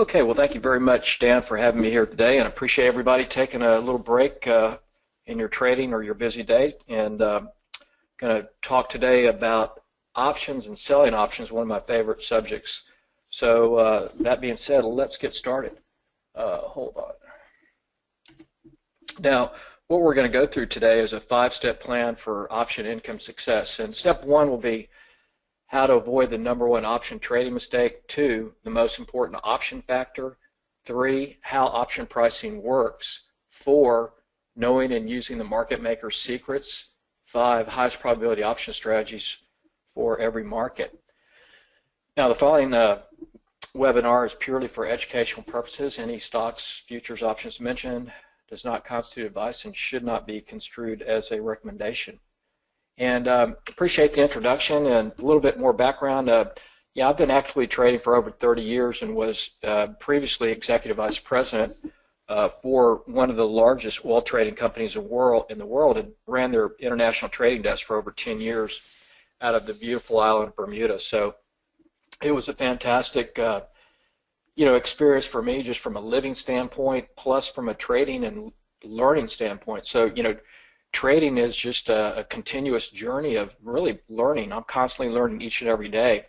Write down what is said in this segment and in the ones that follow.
Okay, well, thank you very much, Dan, for having me here today, and I appreciate everybody taking a little break in your trading or your busy day. And going to talk today about options and selling options, one of my favorite subjects. So that being said, let's get started. Hold on. Now, what we're going to go through today is a 5-step plan for option income success. And step 1 will be how to avoid the #1 option trading mistake. 2, the most important option factor. 3, how option pricing works. 4, knowing and using the market maker's secrets. 5, highest probability option strategies for every market. Now, the following webinar is purely for educational purposes. Any stocks, futures, options mentioned does not constitute advice and should not be construed as a recommendation. And appreciate the introduction and a little bit more background. Yeah, I've been actively trading for over 30 years and was previously executive vice president for one of the largest oil trading companies in the world and ran their international trading desk for over 10 years out of the beautiful island of Bermuda. So it was a fantastic experience for me, just from a living standpoint, plus from a trading and learning standpoint. So, trading is just a continuous journey of really learning. I'm constantly learning each and every day.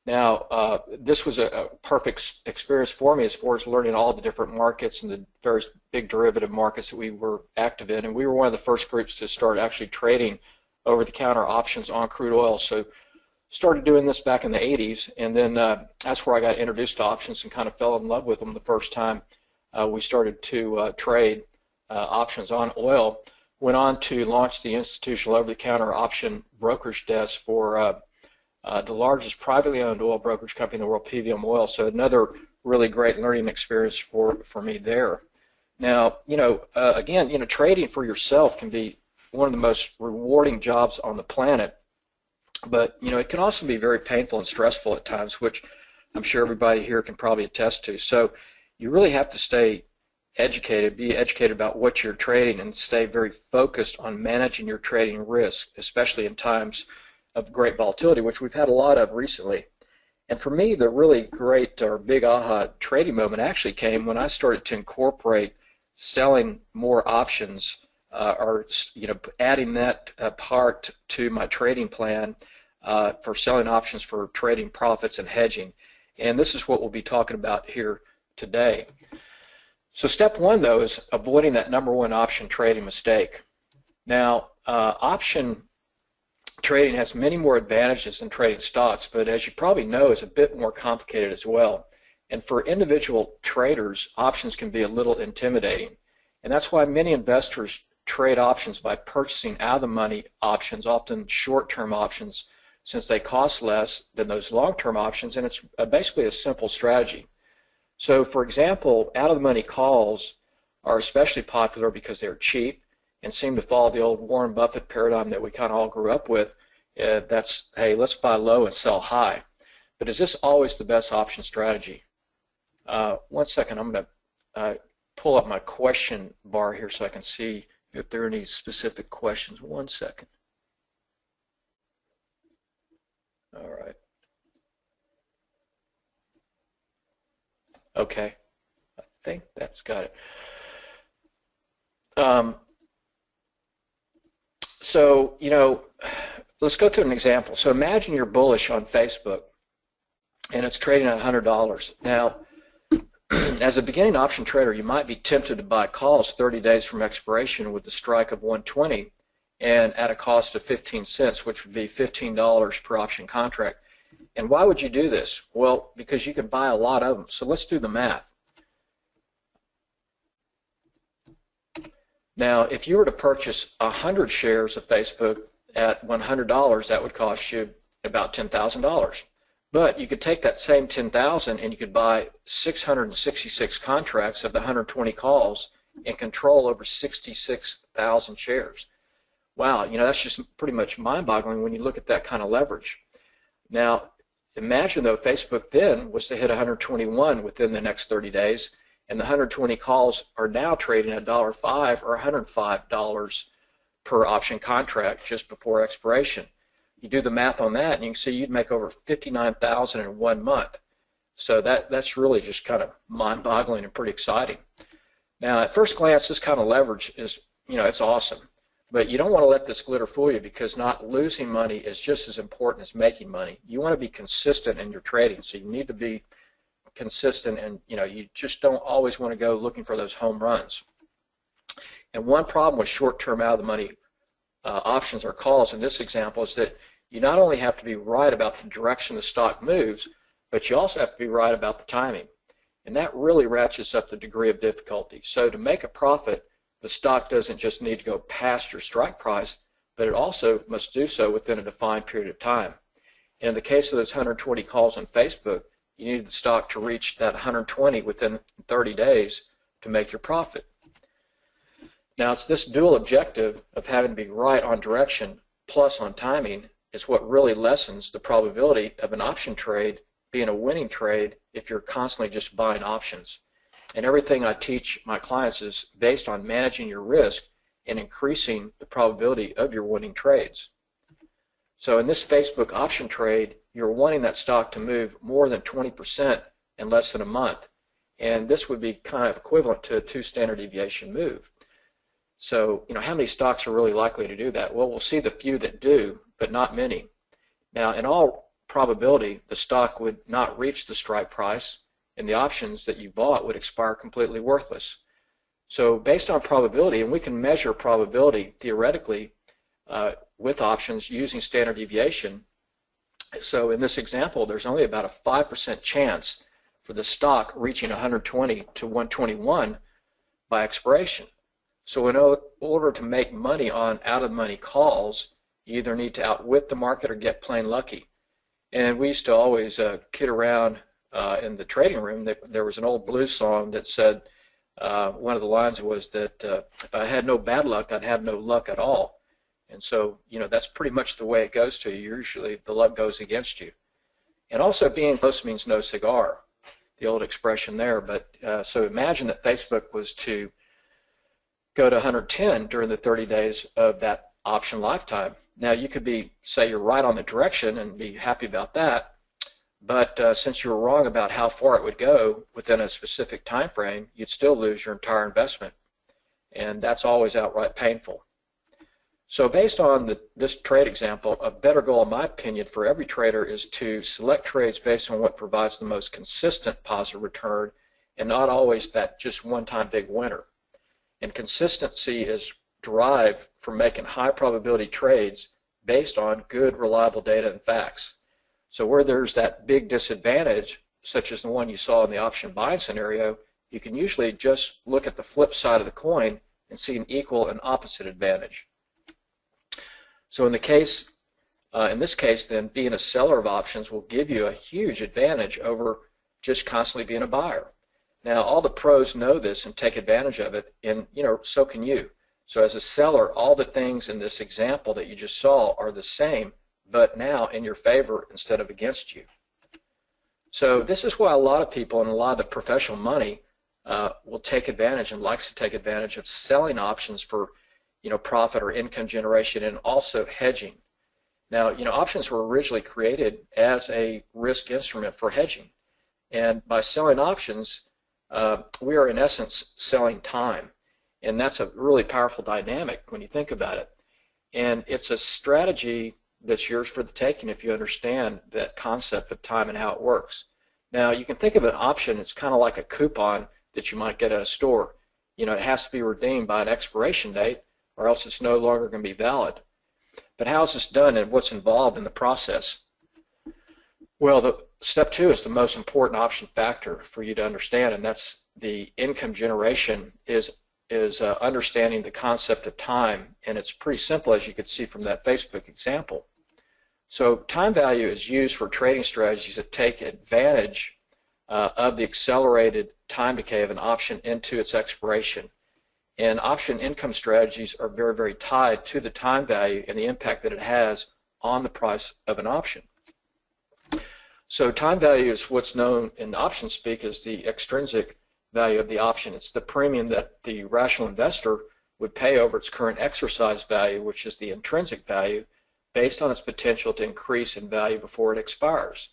Now, this was a perfect experience for me as far as learning all the different markets and the various big derivative markets that we were active in. And we were one of the first groups to start actually trading over-the-counter options on crude oil. So started doing this back in the 80s, and then that's where I got introduced to options and kind of fell in love with them the first time we started to trade options on oil. Went on to launch the institutional over-the-counter option brokerage desk for the largest privately owned oil brokerage company in the world, PVM Oil. So another really great learning experience for me there. Now, again, trading for yourself can be one of the most rewarding jobs on the planet, but it can also be very painful and stressful at times, which I'm sure everybody here can probably attest to. So you really have to stay educated, be educated about what you're trading, and stay very focused on managing your trading risk, especially in times of great volatility, which we've had a lot of recently. And for me, the really great or big aha trading moment actually came when I started to incorporate selling more options or adding that part to my trading plan for selling options for trading profits and hedging. And this is what we'll be talking about here today. So step 1, though, is avoiding that #1 option trading mistake. Now, option trading has many more advantages than trading stocks, but as you probably know, is a bit more complicated as well. And for individual traders, options can be a little intimidating. And that's why many investors trade options by purchasing out-of-the-money options, often short-term options, since they cost less than those long-term options, and it's basically a simple strategy. So, for example, out-of-the-money calls are especially popular because they're cheap and seem to follow the old Warren Buffett paradigm that we kind of all grew up with. That's, hey, let's buy low and sell high. But is this always the best option strategy? One second, I'm going to pull up my question bar here so I can see if there are any specific questions. One second. All right. Okay, I think that's got it. So, let's go through an example. So imagine you're bullish on Facebook and it's trading at $100. Now, as a beginning option trader, you might be tempted to buy calls 30 days from expiration with a strike of 120 and at a cost of 15 cents, which would be $15 per option contract. And why would you do this? Well, because you can buy a lot of them. So let's do the math. Now, if you were to purchase 100 shares of Facebook at $100, that would cost you about $10,000. But you could take that same $10,000 and you could buy 666 contracts of the 120 calls and control over 66,000 shares. Wow, that's just pretty much mind-boggling when you look at that kind of leverage. Now, imagine though Facebook then was to hit 121 within the next 30 days, and the 120 calls are now trading at $1.05 or $105 per option contract just before expiration. You do the math on that, and you can see you'd make over $59,000 in 1 month. So that's really just kind of mind-boggling and pretty exciting. Now, at first glance, this kind of leverage is, it's awesome. But you don't want to let this glitter fool you, because not losing money is just as important as making money. You want to be consistent in your trading, so you need to be consistent, and you just don't always want to go looking for those home runs. And one problem with short-term out-of-the-money options or calls in this example is that you not only have to be right about the direction the stock moves, but you also have to be right about the timing. And that really ratchets up the degree of difficulty. So to make a profit, the stock doesn't just need to go past your strike price, but it also must do so within a defined period of time. And in the case of those 120 calls on Facebook, you need the stock to reach that 120 within 30 days to make your profit. Now, it's this dual objective of having to be right on direction plus on timing is what really lessens the probability of an option trade being a winning trade if you're constantly just buying options. And everything I teach my clients is based on managing your risk and increasing the probability of your winning trades. So in this Facebook option trade, you're wanting that stock to move more than 20% in less than a month. And this would be kind of equivalent to a 2 standard deviation move. So, how many stocks are really likely to do that? Well, we'll see the few that do, but not many. Now, in all probability, the stock would not reach the strike price, and the options that you bought would expire completely worthless. So based on probability, and we can measure probability theoretically with options using standard deviation. So in this example, there's only about a 5% chance for the stock reaching 120 to 121 by expiration. So in order to make money on out-of-money calls, you either need to outwit the market or get plain lucky. And we used to always kid around in the trading room that there was an old blues song that said, one of the lines was that if I had no bad luck, I'd have no luck at all. And so, that's pretty much the way it goes to you. Usually the luck goes against you. And also being close means no cigar, the old expression there. But so imagine that Facebook was to go to 110 during the 30 days of that option lifetime. Now you could say you're right on the direction and be happy about that, but since you were wrong about how far it would go within a specific time frame, you'd still lose your entire investment, and that's always outright painful. So based on this trade example, a better goal, in my opinion, for every trader is to select trades based on what provides the most consistent positive return and not always that just one-time big winner. And consistency is derived from making high probability trades based on good, reliable data and facts. So where there's that big disadvantage, such as the one you saw in the option buying scenario, you can usually just look at the flip side of the coin and see an equal and opposite advantage. So in this case, then, being a seller of options will give you a huge advantage over just constantly being a buyer. Now, all the pros know this and take advantage of it, and so can you. So as a seller, all the things in this example that you just saw are the same, but now in your favor instead of against you. So this is why a lot of people and a lot of the professional money will take advantage and likes to take advantage of selling options for profit or income generation, and also hedging. Now, options were originally created as a risk instrument for hedging, and by selling options, we are in essence selling time, and that's a really powerful dynamic when you think about it. And it's a strategy that's yours for the taking if you understand that concept of time and how it works. Now, you can think of an option, it's kind of like a coupon that you might get at a store. It has to be redeemed by an expiration date, or else it's no longer going to be valid. But how is this done, and what's involved in the process? Well, step 2 is the most important option factor for you to understand, and that's the income generation is understanding the concept of time, and it's pretty simple, as you could see from that Facebook example. So time value is used for trading strategies that take advantage of the accelerated time decay of an option into its expiration. And option income strategies are very, very tied to the time value and the impact that it has on the price of an option. So time value is what's known in option speak as the extrinsic value of the option. It's the premium that the rational investor would pay over its current exercise value, which is the intrinsic value, based on its potential to increase in value before it expires.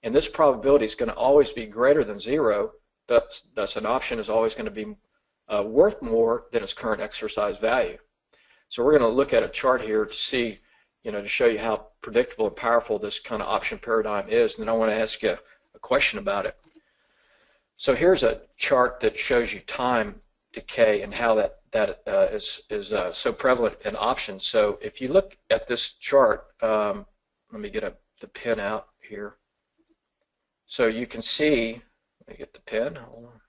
And this probability is going to always be greater than zero, thus an option is always going to be worth more than its current exercise value. So we're going to look at a chart here to see, to show you how predictable and powerful this kind of option paradigm is, and then I want to ask you a question about it. So here's a chart that shows you time decay and how that is so prevalent in options. So if you look at this chart, let me get the pen out here. So you can see, let me get the pen, hold on.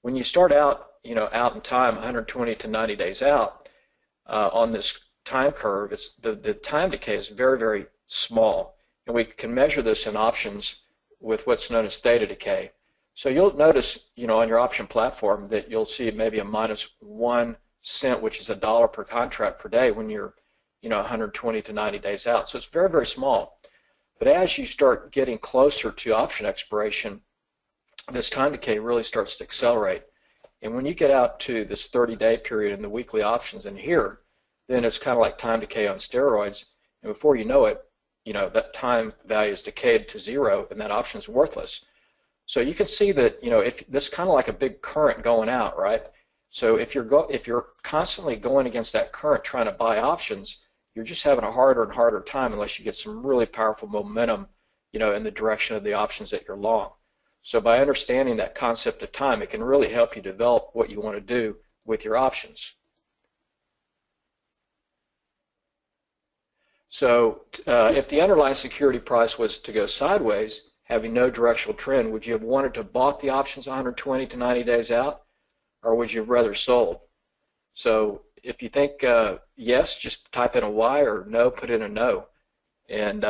When you start out, out in time, 120 to 90 days out, on this time curve, the time decay is very, very small. And we can measure this in options with what's known as theta decay. So you'll notice, on your option platform that you'll see maybe a -1 cent, which is $1 per contract per day when you're, 120 to 90 days out. So it's very, very small. But as you start getting closer to option expiration, this time decay really starts to accelerate. And when you get out to this 30-day period in the weekly options in here, then it's kind of like time decay on steroids. And before you know it, that time value is decayed to zero, and that option is worthless. So you can see that, if this is kind of like a big current going out, right? So if you're constantly going against that current trying to buy options, you're just having a harder and harder time unless you get some really powerful momentum, in the direction of the options that you're long. So by understanding that concept of time, it can really help you develop what you want to do with your options. So if the underlying security price was to go sideways, having no directional trend, would you have wanted to have bought the options 120 to 90 days out, or would you have rather sold? So if you think yes, just type in a Y, or no, put in a no. And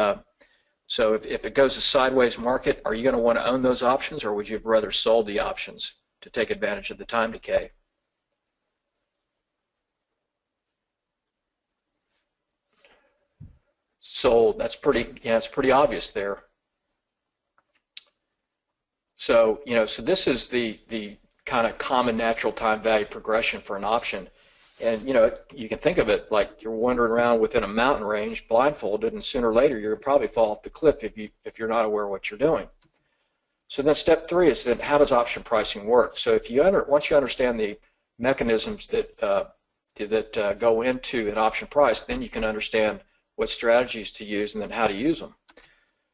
so if it goes a sideways market, are you going to want to own those options, or would you have rather sold the options to take advantage of the time decay? Sold. That's it's pretty obvious there. So so this is the kind of common natural time value progression for an option. And you can think of it like you're wandering around within a mountain range blindfolded, and sooner or later you're gonna probably fall off the cliff if you're not aware of what you're doing. So then step 3 is then how does option pricing work? So if once you understand the mechanisms that go into an option price, then you can understand what strategies to use and then how to use them.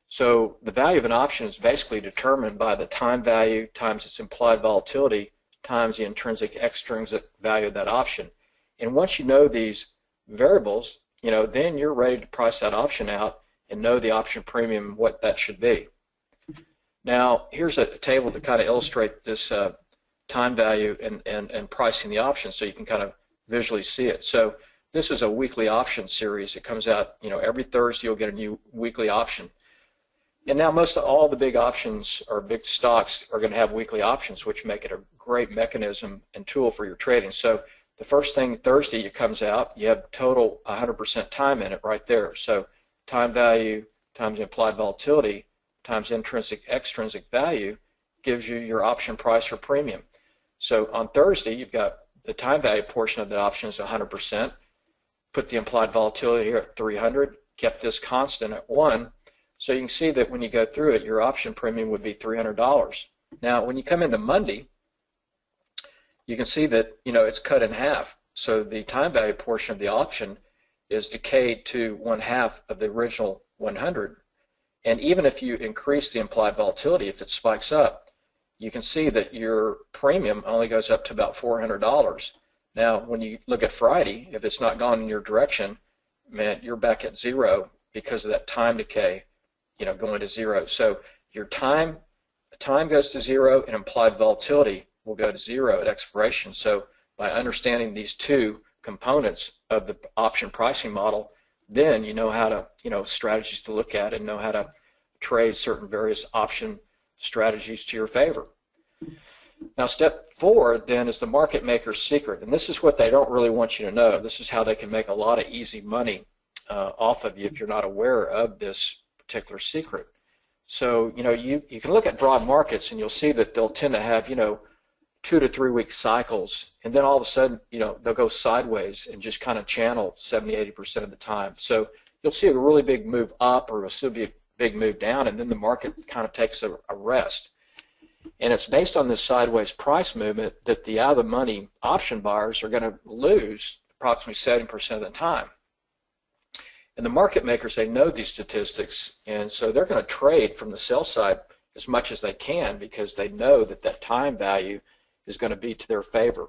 So the value of an option is basically determined by the time value times its implied volatility times the intrinsic extrinsic value of that option. And once you know these variables, then you're ready to price that option out and know the option premium, what that should be. Now, here's a table to kind of illustrate this time value and pricing the option, so you can kind of visually see it. So this is a weekly option series. It comes out, every Thursday you'll get a new weekly option. And now most of all the big options or big stocks are going to have weekly options, which make it a great mechanism and tool for your trading. So the first thing Thursday it comes out, you have total 100% time in it right there. So time value times implied volatility times intrinsic extrinsic value gives you your option price or premium. So on Thursday you've got the time value portion of the option is 100%. Put the implied volatility here at 300, kept this constant at 1. So you can see that when you go through it, your option premium would be $300. Now, when you come into Monday, you can see that it's cut in half. So the time value portion of the option is decayed to 1/2 of the original 100. And even if you increase the implied volatility, if it spikes up, you can see that your premium only goes up to about $400. Now, when you look at Friday, if it's not gone in your direction, man, you're back at zero because of that time decay. Going to zero. So your time goes to zero, and implied volatility will go to zero at expiration. So by understanding these two components of the option pricing model, then you know how to, strategies to look at and know how to trade certain various option strategies to your favor. Now step 4 then is the market maker's secret, and this is what they don't really want you to know. This is how they can make a lot of easy money off of you if you're not aware of this particular secret. So you can look at broad markets and you'll see that they'll tend to have 2 to 3 week cycles, and then all of a sudden they'll go sideways and just kind of channel 70-80% of the time. So you'll see a really big move up, or it'll still be big move down, and then the market kind of takes a rest. And it's based on this sideways price movement that the out-of-the-money option buyers are going to lose approximately 70% of the time. And the market makers, they know these statistics, and so they're going to trade from the sell side as much as they can because they know that that time value is going to be to their favor.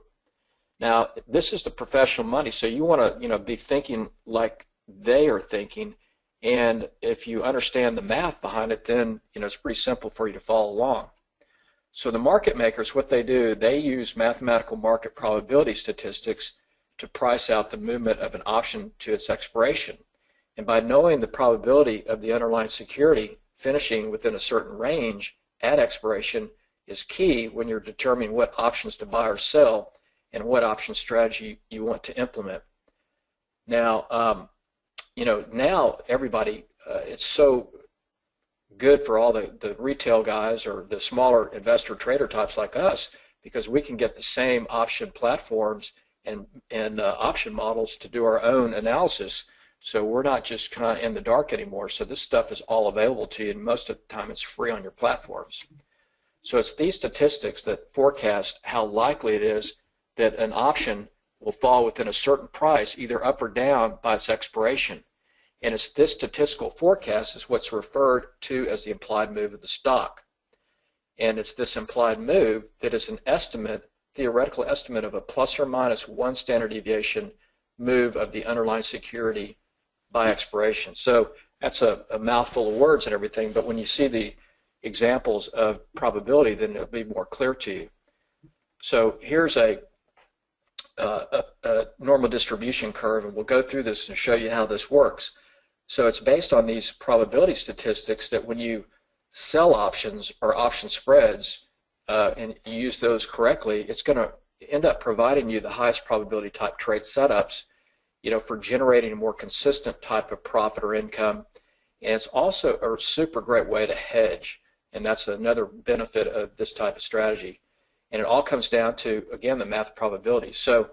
Now, this is the professional money, so you want to, be thinking like they are thinking, and if you understand the math behind it, then, it's pretty simple for you to follow along. So the market makers, what they do, they use mathematical market probability statistics to price out the movement of an option to its expiration. And by knowing the probability of the underlying security finishing within a certain range at expiration is key when you're determining what options to buy or sell and what option strategy you want to implement. Now, now everybody, it's so good for all the retail guys or the smaller investor trader types like us because we can get the same option platforms and option models to do our own analysis. So we're not just kind of in the dark anymore. So this stuff is all available to you, and most of the time it's free on your platforms. So it's these statistics that forecast how likely it is that an option will fall within a certain price, either up or down, by its expiration. And it's this statistical forecast is what's referred to as the implied move of the stock. And it's this implied move that is an estimate, theoretical estimate of a plus or minus 1 standard deviation move of the underlying security by expiration. So that's a mouthful of words and everything, but when you see the examples of probability, then it'll be more clear to you. So here's a normal distribution curve, and we'll go through this and show you how this works. So it's based on these probability statistics that when you sell options or option spreads and you use those correctly, it's going to end up providing you the highest probability type trade setups, for generating a more consistent type of profit or income. And it's also a super great way to hedge, and that's another benefit of this type of strategy. And it all comes down to, again, the math probability. So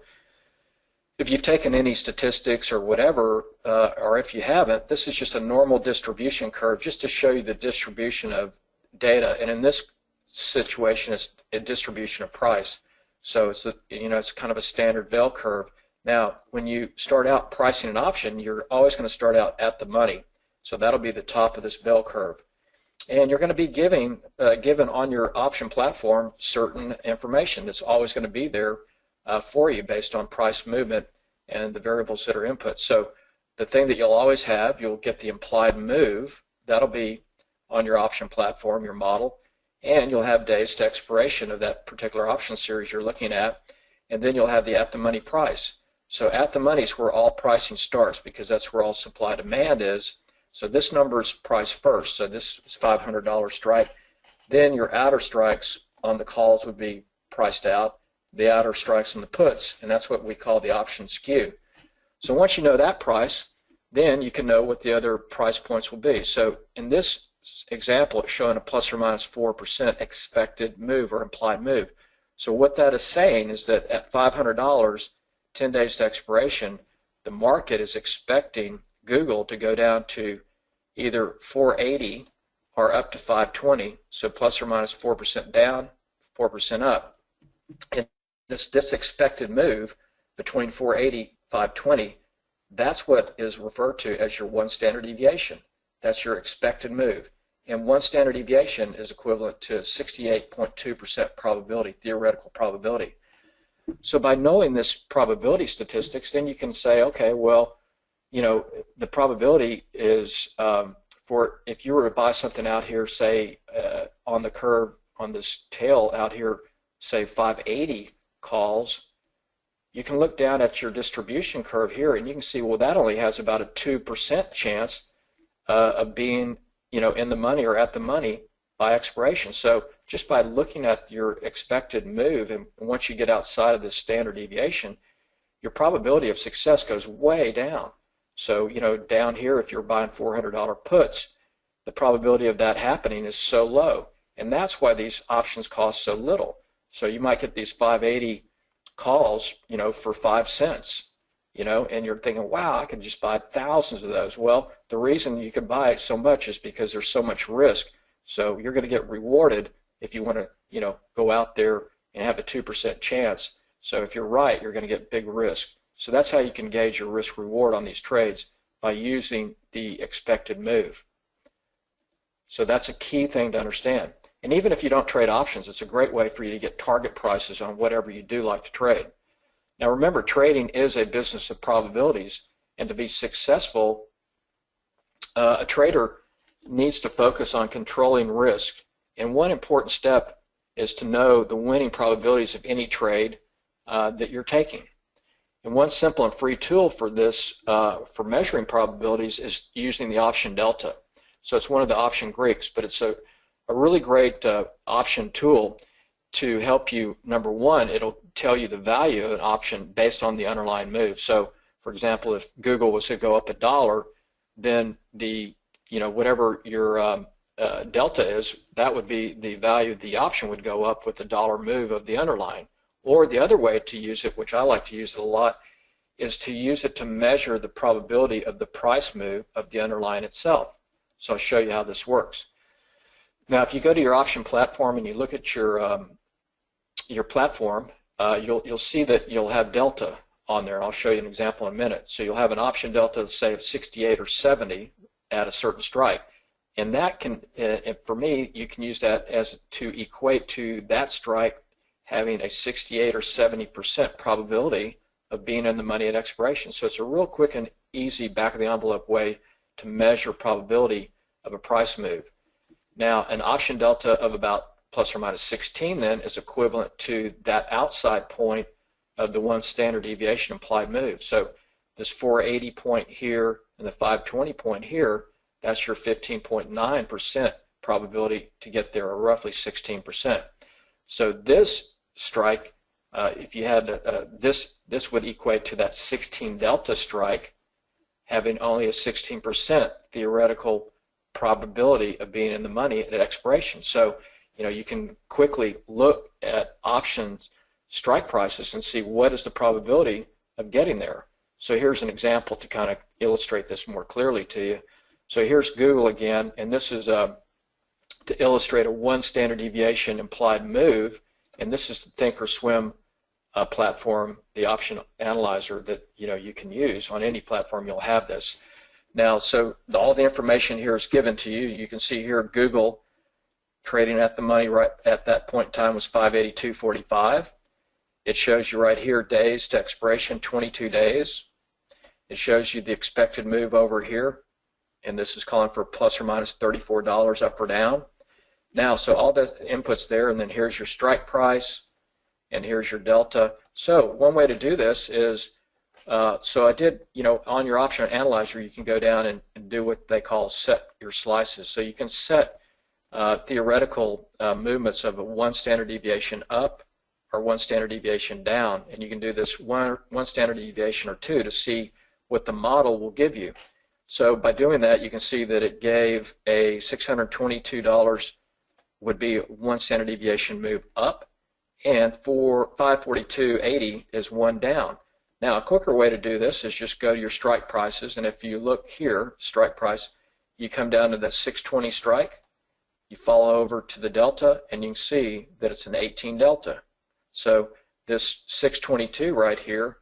if you've taken any statistics or whatever, or if you haven't, this is just a normal distribution curve just to show you the distribution of data. And in this situation, it's a distribution of price. So it's it's kind of a standard bell curve. Now, when you start out pricing an option, you're always going to start out at the money. So that'll be the top of this bell curve. And you're going to be given on your option platform certain information that's always going to be there for you based on price movement and the variables that are input. So the thing that you'll always have, you'll get the implied move. That'll be on your option platform, your model, and you'll have days to expiration of that particular option series you're looking at, and then you'll have the at-the-money price. So at the money is where all pricing starts because that's where all supply demand is. So this number is priced first. So this is $500 strike. Then your outer strikes on the calls would be priced out, the outer strikes on the puts, and that's what we call the option skew. So once you know that price, then you can know what the other price points will be. So in this example, it's showing a plus or minus 4% expected move or implied move. So what that is saying is that at $500, 10 days to expiration, the market is expecting Google to go down to either 480 or up to 520, so plus or minus 4% down, 4% up. And this expected move between 480 520, that's what is referred to as your 1 standard deviation. That's your expected move. And 1 standard deviation is equivalent to 68.2% probability, theoretical probability. So by knowing this probability statistics, then you can say, okay, well, the probability is for if you were to buy something out here, say on the curve, on this tail out here, say 580 calls, you can look down at your distribution curve here and you can see, well, that only has about a 2% chance of being, in the money or at the money by expiration. So just by looking at your expected move, and once you get outside of this standard deviation, your probability of success goes way down. So, down here, if you're buying $400 puts, the probability of that happening is so low. And that's why these options cost so little. So you might get these 580 calls, for 5 cents, and you're thinking, wow, I could just buy thousands of those. Well, the reason you can buy so much is because there's so much risk. So you're going to get rewarded if you want to, go out there and have a 2% chance. So if you're right, you're going to get big risk. So that's how you can gauge your risk reward on these trades, by using the expected move. So that's a key thing to understand. And even if you don't trade options, it's a great way for you to get target prices on whatever you do like to trade. Now remember, trading is a business of probabilities, and to be successful, a trader needs to focus on controlling risk. And one important step is to know the winning probabilities of any trade that you're taking. And one simple and free tool for this, for measuring probabilities, is using the option delta. So it's one of the option Greeks, but it's a really great option tool to help you. Number one, it'll tell you the value of an option based on the underlying move. So, for example, if Google was to go up $1, then whatever your delta is, that would be the value of the option would go up with the dollar move of the underlying. Or the other way to use it, which I like to use it a lot, is to use it to measure the probability of the price move of the underlying itself. So I'll show you how this works. Now, if you go to your option platform and you look at your platform, you'll see that you'll have delta on there. I'll show you an example in a minute. So you'll have an option delta, say, of 68 or 70 at a certain strike. And that can, for me, you can use that as to equate to that strike having a 68 or 70% probability of being in the money at expiration. So it's a real quick and easy back-of-the-envelope way to measure probability of a price move. Now, an option delta of about plus or minus 16 then is equivalent to that outside point of the one standard deviation implied move. So this 480 point here and the 520 point here, that's your 15.9% probability to get there, or roughly 16%. So this strike, if you had this would equate to that 16 delta strike having only a 16% theoretical probability of being in the money at expiration. So you can quickly look at options strike prices and see what is the probability of getting there. So here's an example to kind of illustrate this more clearly to you. So here's Google again, and this is to illustrate a one standard deviation implied move. And this is the Thinkorswim platform, the option analyzer that you can use on any platform. You'll have this. Now, so all the information here is given to you. You can see here Google trading at the money right at that point in time was 582.45. It shows you right here days to expiration, 22 days. It shows you the expected move over here, and this is calling for plus or minus $34 up or down. Now, so all the inputs there, and then here's your strike price, and here's your delta. So one way to do this is, so I did, on your option analyzer, you can go down and do what they call set your slices. So you can set theoretical movements of a one standard deviation up or one standard deviation down, and you can do this one standard deviation or two to see what the model will give you. So by doing that, you can see that it gave a $622 would be one standard deviation move up, and for 542.80 is one down. Now, a quicker way to do this is just go to your strike prices, and if you look here, strike price, you come down to that 620 strike, you follow over to the delta, and you can see that it's an 18 delta. So this 622 right here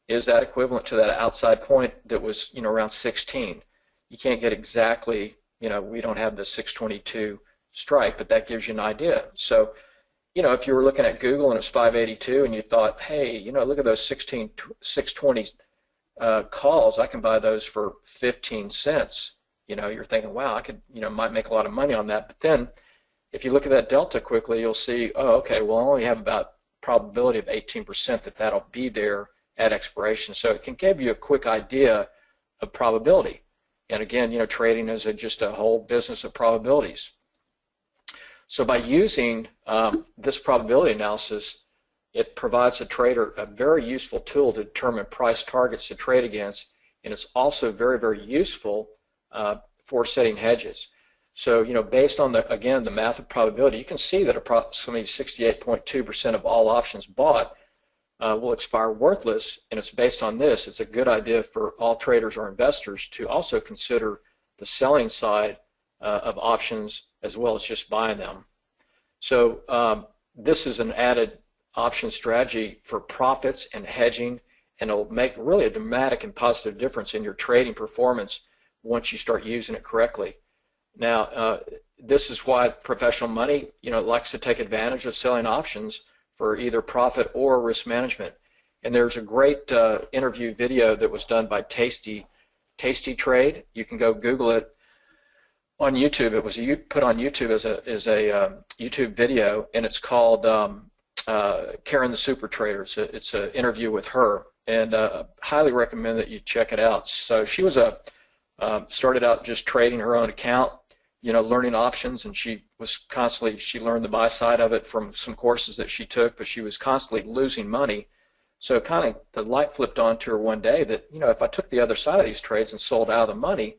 is that equivalent to that outside point that was around 16. You can't get exactly, we don't have the 622 strike, but that gives you an idea. So, if you were looking at Google and it's 582 and you thought, hey, look at those 620 calls, I can buy those for 15 cents. You're thinking, wow, I could, might make a lot of money on that. But then if you look at that delta quickly, you'll see, oh, okay, well, I only have about probability of 18% that that'll be there at expiration. So it can give you a quick idea of probability. And again, trading is just a whole business of probabilities. So by using this probability analysis, it provides a trader a very useful tool to determine price targets to trade against, and it's also very, very useful for setting hedges. So, based on the math of probability, you can see that approximately 68.2% of all options bought will expire worthless, and it's based on this. It's a good idea for all traders or investors to also consider the selling side of options as well as just buying them. So this is an added option strategy for profits and hedging, and it'll make really a dramatic and positive difference in your trading performance once you start using it correctly. Now, this is why professional money, likes to take advantage of selling options for either profit or risk management. And there's a great interview video that was done by Tasty Trade. You can go Google it on YouTube. It was put on YouTube as a YouTube video, and it's called Karen the Super Trader. It's an interview with her, and highly recommend that you check it out. So she was started out just trading her own account, learning options, and she learned the buy side of it from some courses that she took, but she was constantly losing money. So kind of the light flipped on to her one day that, if I took the other side of these trades and sold out of the money,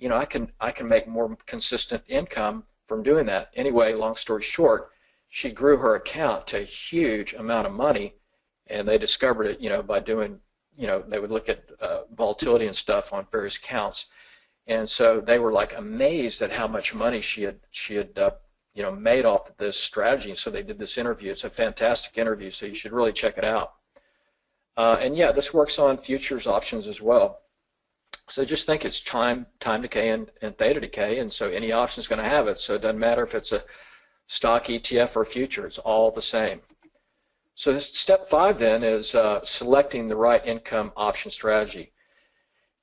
I can make more consistent income from doing that. Anyway, long story short, she grew her account to a huge amount of money, and they discovered it, by doing, they would look at volatility and stuff on various accounts. And so they were like amazed at how much money she had made off of this strategy. So they did this interview. It's a fantastic interview, so you should really check it out. And yeah, this works on futures options as well. So just think it's time decay and theta decay, and so any option is going to have it. So it doesn't matter if it's a stock, ETF, or future. It's all the same. So step 5 then is selecting the right income option strategy.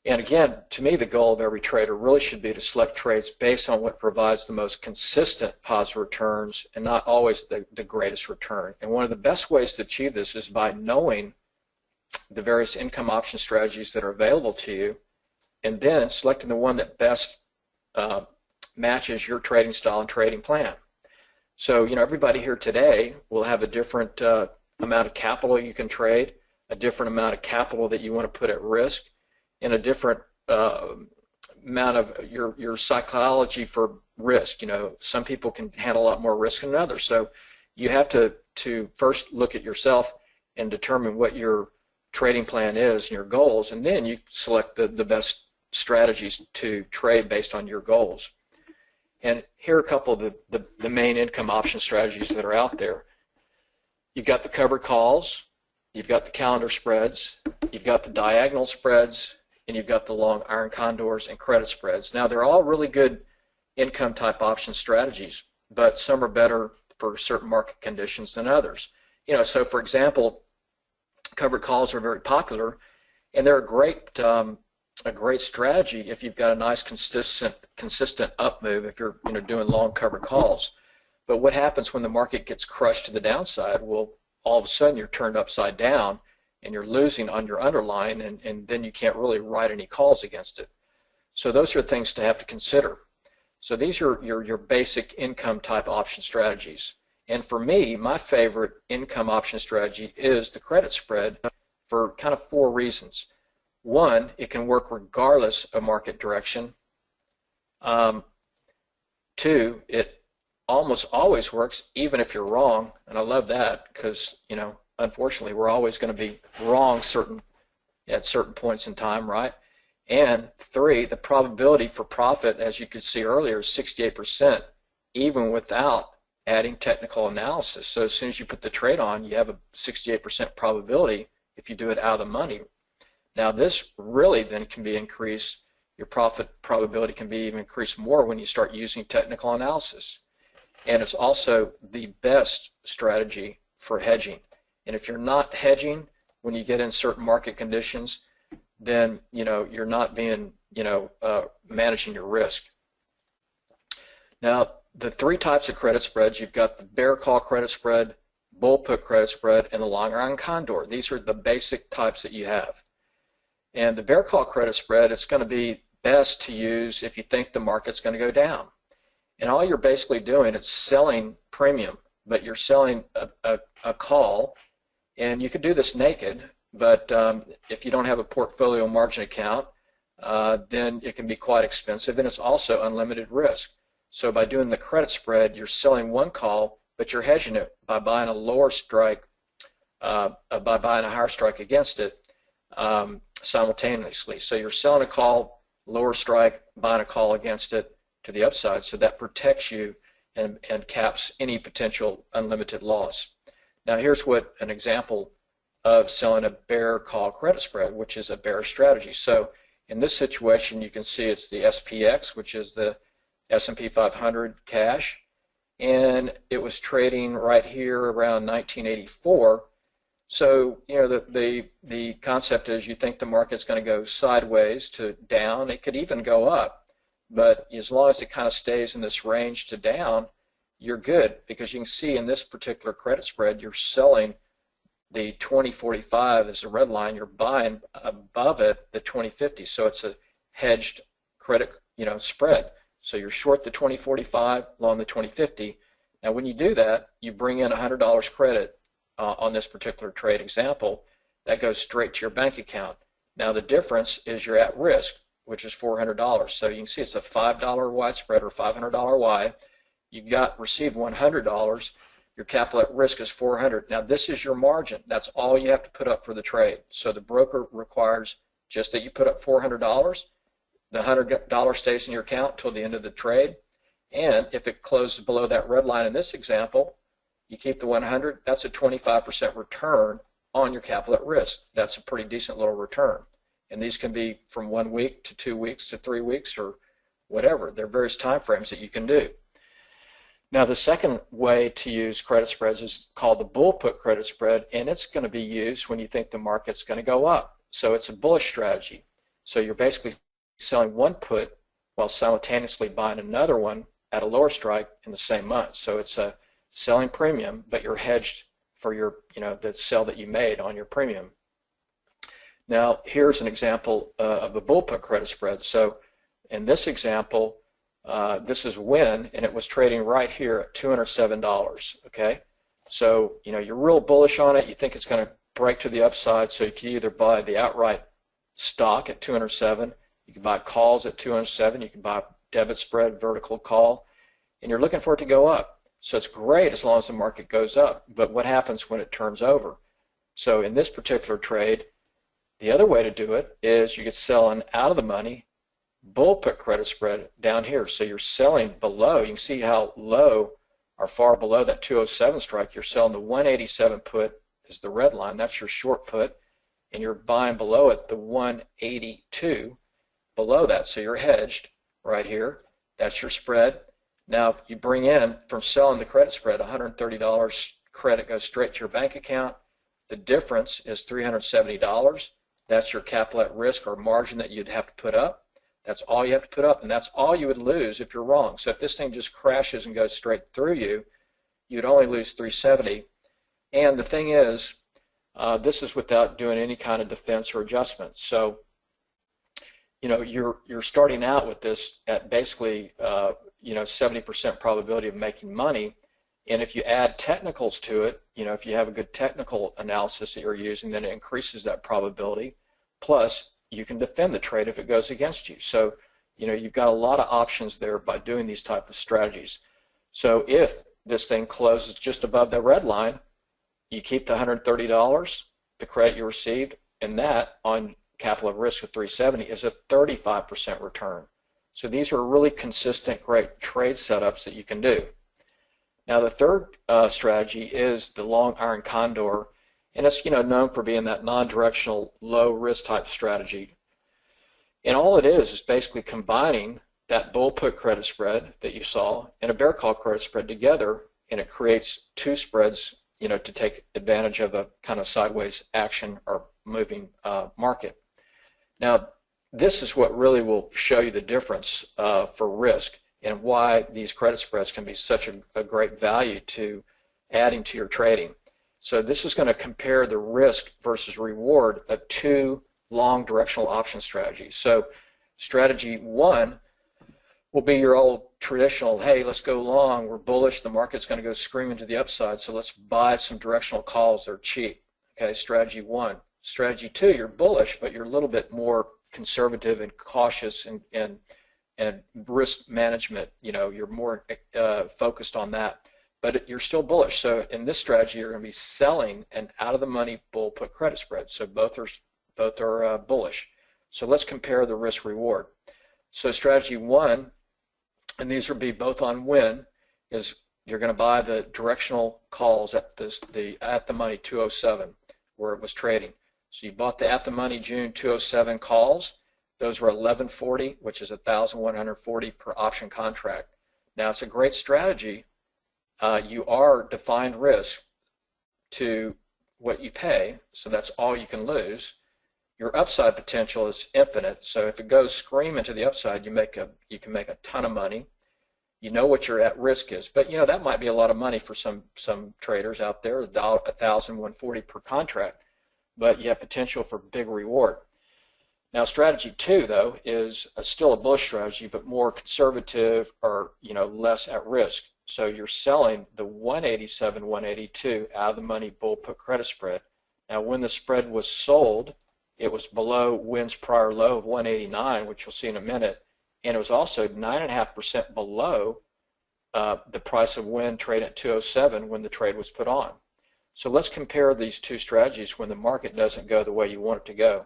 And again, to me, the goal of every trader really should be to select trades based on what provides the most consistent positive returns and not always the greatest return. And one of the best ways to achieve this is by knowing the various income option strategies that are available to you, and then selecting the one that best matches your trading style and trading plan. So, everybody here today will have a different amount of capital you can trade, a different amount of capital that you want to put at risk, and a different amount of your psychology for risk. Some people can handle a lot more risk than others. So you have to first look at yourself and determine what your trading plan is and your goals, and then you select the best strategies to trade based on your goals. And here are a couple of the main income option strategies that are out there. You've got the covered calls, you've got the calendar spreads, you've got the diagonal spreads, and you've got the long iron condors and credit spreads. Now, they're all really good income type option strategies, but some are better for certain market conditions than others. So for example, covered calls are very popular, and they're a great strategy if you've got a nice consistent up move, if you're doing long covered calls. But what happens when the market gets crushed to the downside? Well, all of a sudden you're turned upside down, and you're losing on your underlying, and then you can't really write any calls against it. So those are things to have to consider. So these are your basic income type option strategies. And for me, my favorite income option strategy is the credit spread for kind of 4 reasons. 1, it can work regardless of market direction. 2, it almost always works even if you're wrong, and I love that because, unfortunately, we're always going to be wrong at certain points in time, right? And 3, the probability for profit, as you could see earlier, is 68%, even without adding technical analysis. So as soon as you put the trade on, you have a 68% probability if you do it out of the money. Now this really then can be increased. Your profit probability can be even increased more when you start using technical analysis. And it's also the best strategy for hedging. And if you're not hedging when you get in certain market conditions, then you're not being managing your risk. Now the 3 types of credit spreads, you've got the bear call credit spread, bull put credit spread, and the long iron condor. These are the basic types that you have. And the bear call credit spread, it's going to be best to use if you think the market's going to go down. And all you're basically doing is selling premium, but you're selling a call, and you could do this naked, but if you don't have a portfolio margin account, then it can be quite expensive, and it's also unlimited risk. So by doing the credit spread, you're selling one call, but you're hedging it by buying a lower strike by buying a higher strike against it simultaneously. So you're selling a call, lower strike, buying a call against it to the upside, so that protects you and caps any potential unlimited loss. Now here's what an example of selling a bear call credit spread, which is a bearish strategy. So in this situation, you can see it's the SPX, which is the S&P 500 cash, and it was trading right here around 1984. So the concept is you think the market's going to go sideways to down. It could even go up, but as long as it kind of stays in this range to down, you're good, because you can see in this particular credit spread, you're selling the 2045 is the red line. You're buying above it the 2050, so it's a hedged credit spread. So you're short the 2045, long the 2050. Now when you do that, you bring in $100 credit on this particular trade example. That goes straight to your bank account. Now the difference is you're at risk, which is $400. So you can see it's a $5 wide spread or $500 wide. You received $100. Your capital at risk is $400. Now this is your margin. That's all you have to put up for the trade. So the broker requires just that you put up $400. The $100 stays in your account till the end of the trade. And if it closes below that red line in this example, you keep the 100. That's a 25% return on your capital at risk. That's a pretty decent little return. And these can be from 1 week to 2 weeks to 3 weeks or whatever. There are various time frames that you can do. Now the second way to use credit spreads is called the bull put credit spread, and it's going to be used when you think the market's going to go up. So it's a bullish strategy. So you're basically selling one put while simultaneously buying another one at a lower strike in the same month. So it's a selling premium, but you're hedged for your, the sell that you made on your premium. Now here's an example of a bull put credit spread. So in this example, this is when, and it was trading right here at $207. Okay, so you're real bullish on it. You think it's going to break to the upside, so you can either buy the outright stock at 207. You can buy calls at 207. You can buy debit spread, vertical call, and you're looking for it to go up. So it's great as long as the market goes up. But what happens when it turns over? So in this particular trade, the other way to do it is you get selling out of the money bull put credit spread down here. So you're selling below. You can see how low or far below that 207 strike. You're selling the 187 put is the red line. That's your short put, and you're buying below it the 182 below that. So you're hedged right here. That's your spread. Now you bring in from selling the credit spread $130 credit goes straight to your bank account. The difference is $370. That's your capital at risk or margin that you'd have to put up. That's all you have to put up, and that's all you would lose if you're wrong. So if this thing just crashes and goes straight through you, you'd only lose $370. And the thing is, this is without doing any kind of defense or adjustment. So, you're starting out with this at basically, 70% probability of making money. And if you add technicals to it, if you have a good technical analysis that you're using, then it increases that probability. Plus, you can defend the trade if it goes against you. So, you've got a lot of options there by doing these type of strategies. So if this thing closes just above the red line, you keep the $130, the credit you received, and that on capital at risk of 370 is a 35% return. So these are really consistent, great trade setups that you can do. Now the third strategy is the long iron Condor, and it's known for being that non-directional, low-risk type strategy. And all it is basically combining that bull put credit spread that you saw and a bear call credit spread together, and it creates two spreads, to take advantage of a kind of sideways action or moving market. Now, this is what really will show you the difference for risk and why these credit spreads can be such a great value to adding to your trading. So this is going to compare the risk versus reward of two long directional option strategies. So strategy one will be your old traditional, hey, let's go long, we're bullish, the market's going to go screaming to the upside, so let's buy some directional calls, they're cheap. Okay, strategy one. Strategy two, you're bullish, but you're a little bit more conservative and cautious and risk management, you're more focused on that. but you're still bullish. So in this strategy, you're going to be selling an out-of-the-money bull put credit spread. So both are bullish. So let's compare the risk reward. So strategy one, and these will be both on win, is you're going to buy the directional calls at the money 207 where it was trading. So you bought the at the money June 207 calls. Those were 1140, which is 1,140 per option contract. Now it's a great strategy. You are defined risk to what you pay, so that's all you can lose. Your upside potential is infinite, so if it goes screaming to the upside, you can make a ton of money. You know what your at risk is, but you know that might be a lot of money for some traders out there, 1,140 per contract, but you have potential for big reward. Now strategy two though is still a bullish strategy, but more conservative or less at risk. So you're selling the 187, 182 out of the money bull put credit spread. Now when the spread was sold, it was below Win's prior low of 189, which you'll see in a minute, and it was also 9.5% below the price of Win trade at 207 when the trade was put on. So let's compare these two strategies when the market doesn't go the way you want it to go.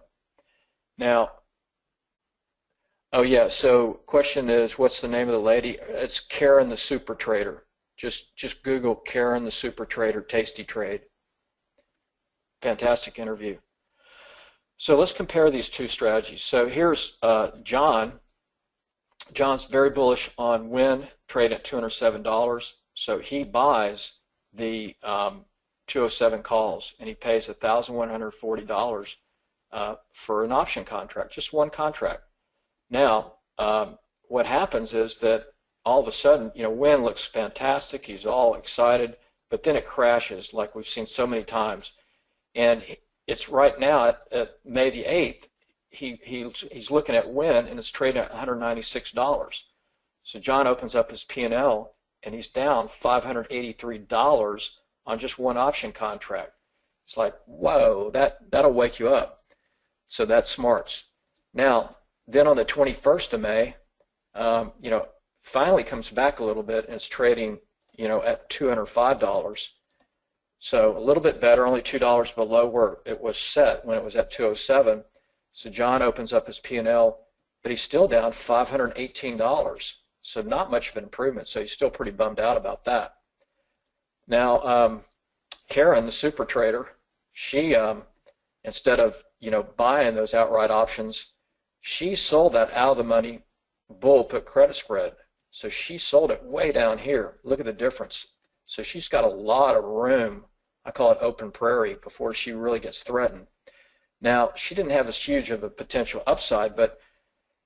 Now, oh yeah, so question is, what's the name of the lady? It's Karen the Super Trader. Just Google Karen the Super Trader Tasty Trade. Fantastic interview. So let's compare these two strategies. So here's John. John's very bullish on Win trade at $207. So he buys the 207 calls and he pays $1,140 for an option contract, just one contract. Now, what happens is that all of a sudden, Win looks fantastic. He's all excited, but then it crashes like we've seen so many times. And it's right now at May the 8th. He's looking at Win and it's trading at $196. So John opens up his P&L and he's down $583 on just one option contract. It's like, whoa, that'll wake you up. So that's smarts. Now, then on the 21st of May, finally comes back a little bit and it's trading, at $205. So a little bit better, only $2 below where it was set when it was at 207. So John opens up his P&L, but he's still down $518. So not much of an improvement. So he's still pretty bummed out about that. Now, Karen, the super trader, she instead of buying those outright options, she sold that out of the money bull put credit spread. So she sold it way down here. Look at the difference. So she's got a lot of room. I call it open prairie before she really gets threatened. Now, she didn't have as huge of a potential upside, but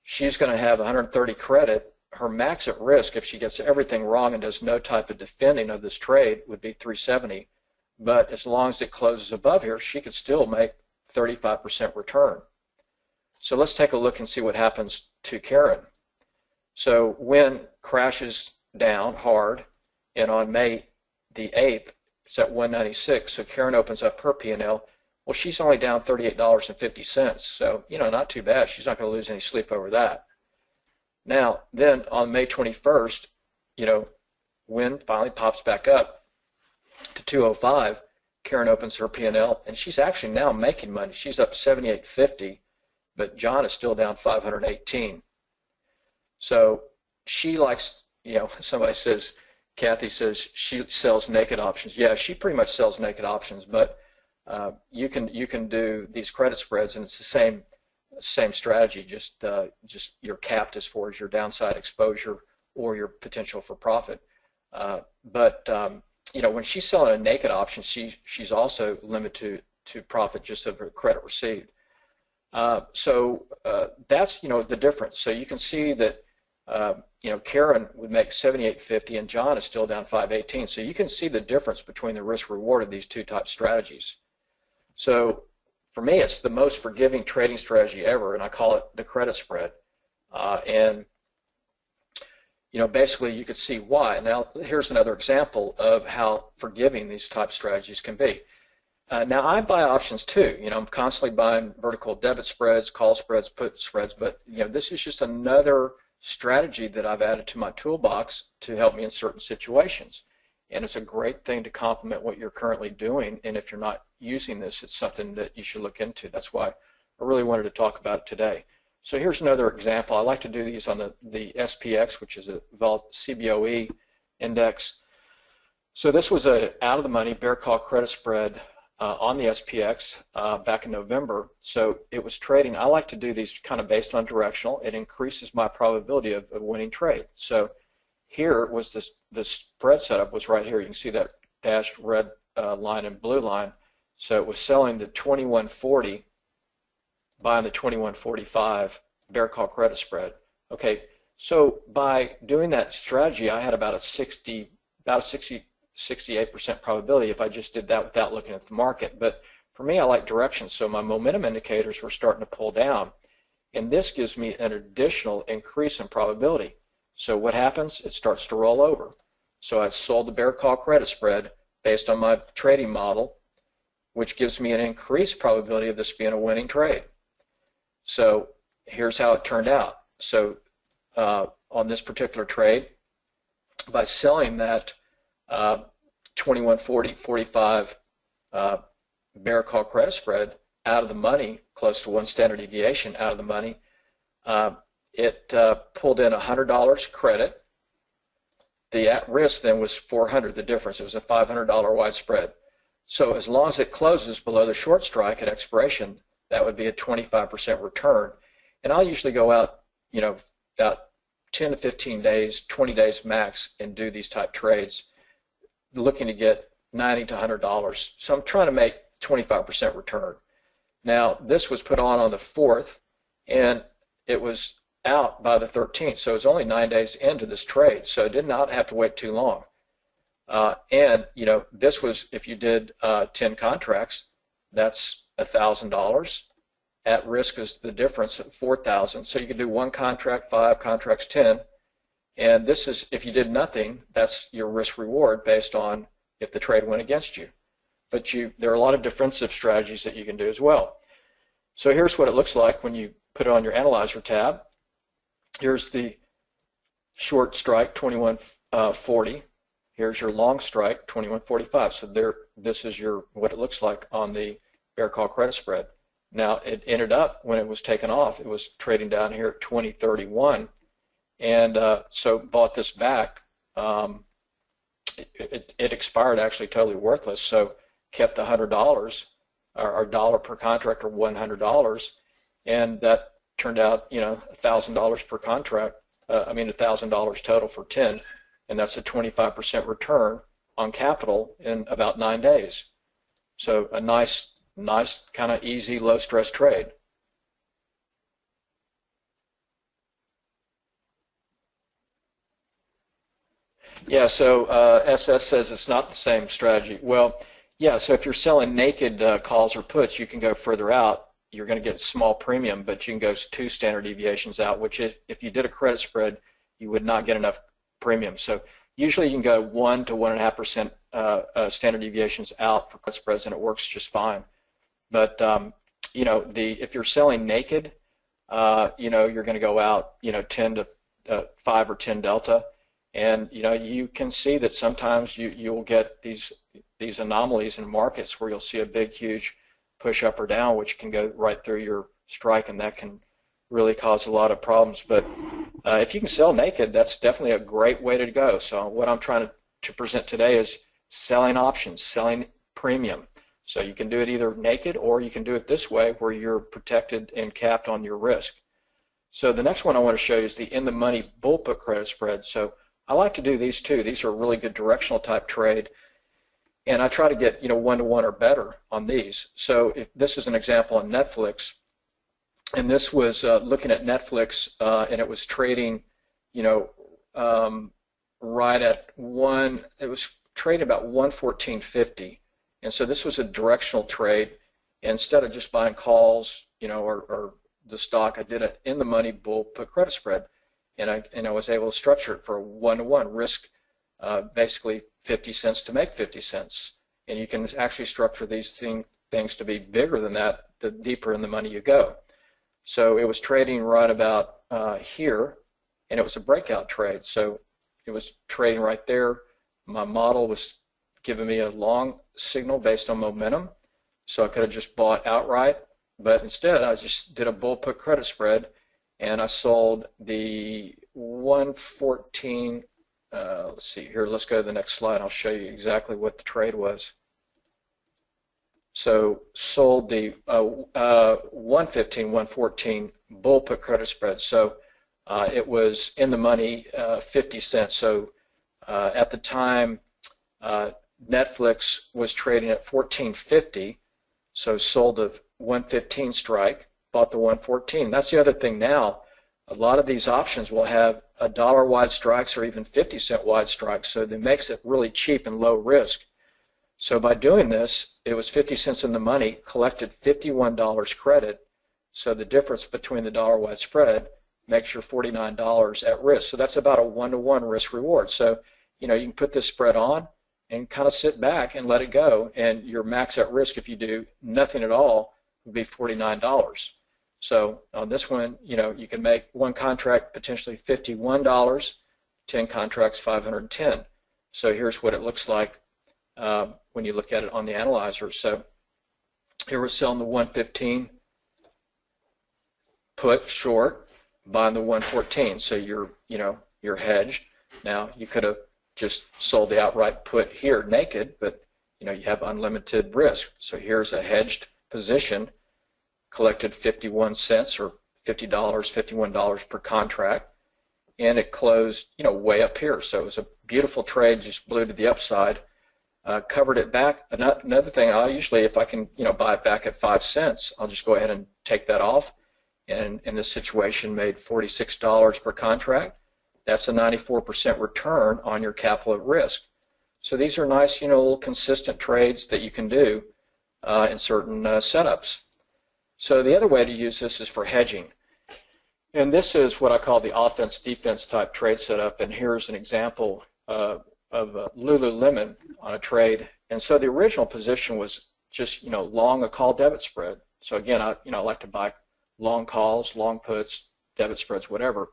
she's going to have 130 credit. Her max at risk, if she gets everything wrong and does no type of defending of this trade, would be 370. But as long as it closes above here, she could still make 35% return. So let's take a look and see what happens to Karen. So Win crashes down hard, and on May the 8th, it's at 196. So Karen opens up her P&L. Well, she's only down $38.50. So, not too bad. She's not going to lose any sleep over that. Now, then on May 21st, Win finally pops back up to 205. Karen opens her P&L, and she's actually now making money. She's up $78.50, but John is still down $518. So she likes, somebody says, Kathy says she sells naked options. Yeah, she pretty much sells naked options, but you can do these credit spreads, and it's the same strategy. Just you're capped as far as your downside exposure or your potential for profit. But when she's selling a naked option, she's also limited to profit just of her credit received. So that's the difference. So you can see that Karen would make $78.50 and John is still down $518. So you can see the difference between the risk reward of these two type strategies. So for me, it's the most forgiving trading strategy ever, and I call it the credit spread. And basically you could see why. Now here's another example of how forgiving these type strategies can be. Now I buy options too. I'm constantly buying vertical debit spreads, call spreads, put spreads, but this is just another strategy that I've added to my toolbox to help me in certain situations. and it's a great thing to complement what you're currently doing. And if you're not using this, it's something that you should look into. That's why I really wanted to talk about it today. So here's another example. I like to do these on the SPX, which is a CBOE index. So this was a out-of-the-money bear call credit spread on the SPX back in November. So it was trading. I like to do these kind of based on directional. It increases my probability of winning trade. So here was the spread setup was right here. You can see that dashed red line and blue line. So it was selling the 2140, buying the 2145 bear call credit spread. Okay, so by doing that strategy, I had about a 68% probability if I just did that without looking at the market. But for me, I like direction, so my momentum indicators were starting to pull down, and this gives me an additional increase in probability. So what happens? It starts to roll over. So I sold the bear call credit spread based on my trading model, which gives me an increased probability of this being a winning trade. So here's how it turned out. So on this particular trade, by selling that 2140-45 bear call credit spread out of the money, close to 1 standard deviation out of the money, it pulled in $100 credit. The at risk then was $400, the difference. It was a $500 wide spread. So as long as it closes below the short strike at expiration, that would be a 25% return. And I'll usually go out, about 10 to 15 days, 20 days max, and do these type trades, looking to get $90 to $100. So I'm trying to make 25% return. Now, this was put on the 4th, and it was out by the 13th. So it was only 9 days into this trade. So I did not have to wait too long. And, this was, if you did 10 contracts, that's $1,000. At risk is the difference at 4,000. So you could do 1 contract, 5 contracts, 10. And this is, if you did nothing, that's your risk reward based on if the trade went against you. But there are a lot of defensive strategies that you can do as well. So here's what it looks like when you put it on your Analyzer tab. Here's the short strike, 2140. Here's your long strike, 2145. So this is what it looks like on the bear call credit spread. Now, it ended up, when it was taken off, it was trading down here at 2031, and so bought this back. It expired actually totally worthless, so kept the $100, or dollar per contract, or $100, and that turned out, $1,000 per contract. $1,000 total for 10, and that's a 25% return on capital in about 9 days. So a nice kind of easy, low-stress trade. Yeah, so SS says it's not the same strategy. Well, yeah, so if you're selling naked calls or puts, you can go further out. You're going to get small premium, but you can go 2 standard deviations out, which if you did a credit spread, you would not get enough premium. So usually you can go 1 to 1.5% standard deviations out for credit spreads, and it works just fine. But if you're selling naked, you're going to go out 10 to 5 or 10 delta, and you can see that sometimes you'll get these anomalies in markets where you'll see a big, huge push up or down, which can go right through your strike, and that can really cause a lot of problems. But if you can sell naked, that's definitely a great way to go. So what I'm trying to present today is selling options, selling premium. So you can do it either naked, or you can do it this way where you're protected and capped on your risk. So the next one I want to show you is the in-the-money bull put credit spread. So I like to do these too. These are a really good directional type trade, and I try to get 1-to-1 or better on these. So if this is an example on Netflix, and this was looking at Netflix, and it was trading, right at it was trading about 114.50. And so this was a directional trade. Instead of just buying calls, or the stock, I did it in the money bull put credit spread, and I was able to structure it for a 1-to-1 risk, basically 50 cents to make 50 cents. And you can actually structure these things to be bigger than that the deeper in the money you go. So it was trading right about here, and it was a breakout trade. So it was trading right there, my model was giving me a long signal based on momentum, so I could have just bought outright, but instead I just did a bull put credit spread, and I sold the 114. Let's see here. Let's go to the next slide. I'll show you exactly what the trade was. So sold the 115, 114 bull put credit spread. So it was in the money 50 cents. So at the time, Netflix was trading at 14.50. So sold the 115 strike, bought the 114. That's the other thing now. A lot of these options will have $1 wide strikes or even 50-cent wide strikes, so that makes it really cheap and low risk. So by doing this, it was 50 cents in the money, collected $51 credit, so the difference between the dollar wide spread makes your $49 at risk. So that's about a 1-to-1 risk reward. So, you know, you can put this spread on and kind of sit back and let it go, and your max at risk, if you do nothing at all, would be $49. So on this one, you know, you can make one contract potentially $51, 10 contracts $510. So here's what it looks like when you look at it on the analyzer. So here we're selling the 115 put short, buying the 114. So you're hedged. Now you could have just sold the outright put here naked, but you know you have unlimited risk. So here's a hedged position. Collected 51 cents or $50, $51 per contract, and it closed, you know, way up here. So it was a beautiful trade, just blew to the upside, covered it back. Another thing, I usually, if I can, you know, buy it back at 5 cents, I'll just go ahead and take that off. And in this situation, made $46 per contract. That's a 94% return on your capital at risk. So these are nice, you know, little consistent trades that you can do in certain setups. So the other way to use this is for hedging. And this is what I call the offense-defense type trade setup. And here's an example of Lululemon on a trade. And so the original position was just, you know, long a call debit spread. So again, I like to buy long calls, long puts, debit spreads, whatever.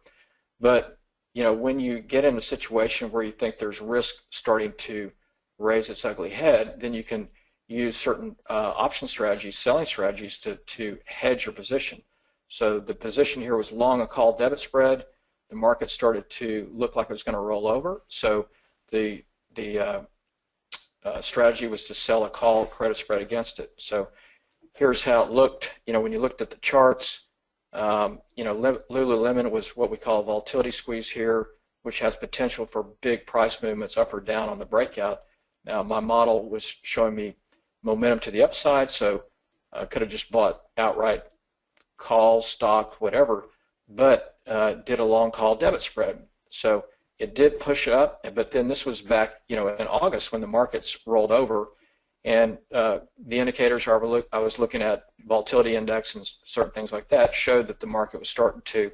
But, you know, when you get in a situation where you think there's risk starting to raise its ugly head, then you can use certain option strategies, selling strategies to hedge your position. So the position here was long a call debit spread. The market started to look like it was going to roll over. So the strategy was to sell a call credit spread against it. So here's how it looked. You know, when you looked at the charts, you know, Lululemon was what we call a volatility squeeze here, which has potential for big price movements up or down on the breakout. Now my model was showing me momentum to the upside, so I could have just bought outright calls, stock, whatever, but did a long call debit spread. So it did push up, but then this was back, you know, in August when the markets rolled over, and the indicators I was looking at, volatility index and certain things like that, showed that the market was starting to,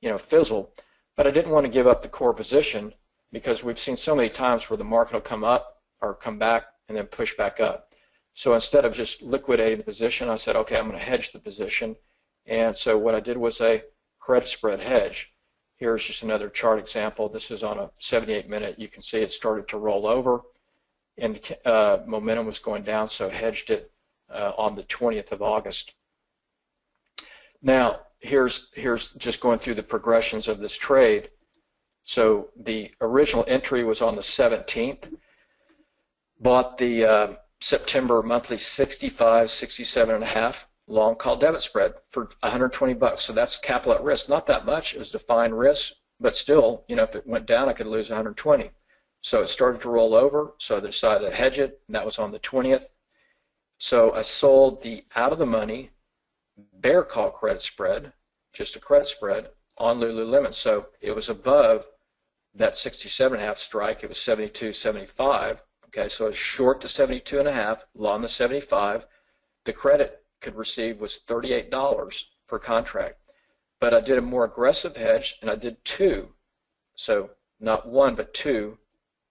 you know, fizzle. But I didn't want to give up the core position because we've seen so many times where the market will come up or come back and then push back up. So instead of just liquidating the position, I said, okay, I'm going to hedge the position. And so what I did was a credit spread hedge. Here's just another chart example. This is on a 78-minute. You can see it started to roll over, and momentum was going down, so hedged it on the 20th of August. Now, here's just going through the progressions of this trade. So the original entry was on the 17th. Bought the September monthly 65, 67.5 long call debit spread for $120. So that's capital at risk. Not that much. It was defined risk, but still, you know, if it went down, I could lose 120. So it started to roll over. So I decided to hedge it, and that was on the 20th. So I sold the out of the money bear call credit spread, just a credit spread on Lululemon. So it was above that 67.5 strike. It was 72.75. Okay, so it's short the 72.5, long the 75. The credit could receive was $38 per contract. But I did a more aggressive hedge, and I did two. So not one, but two.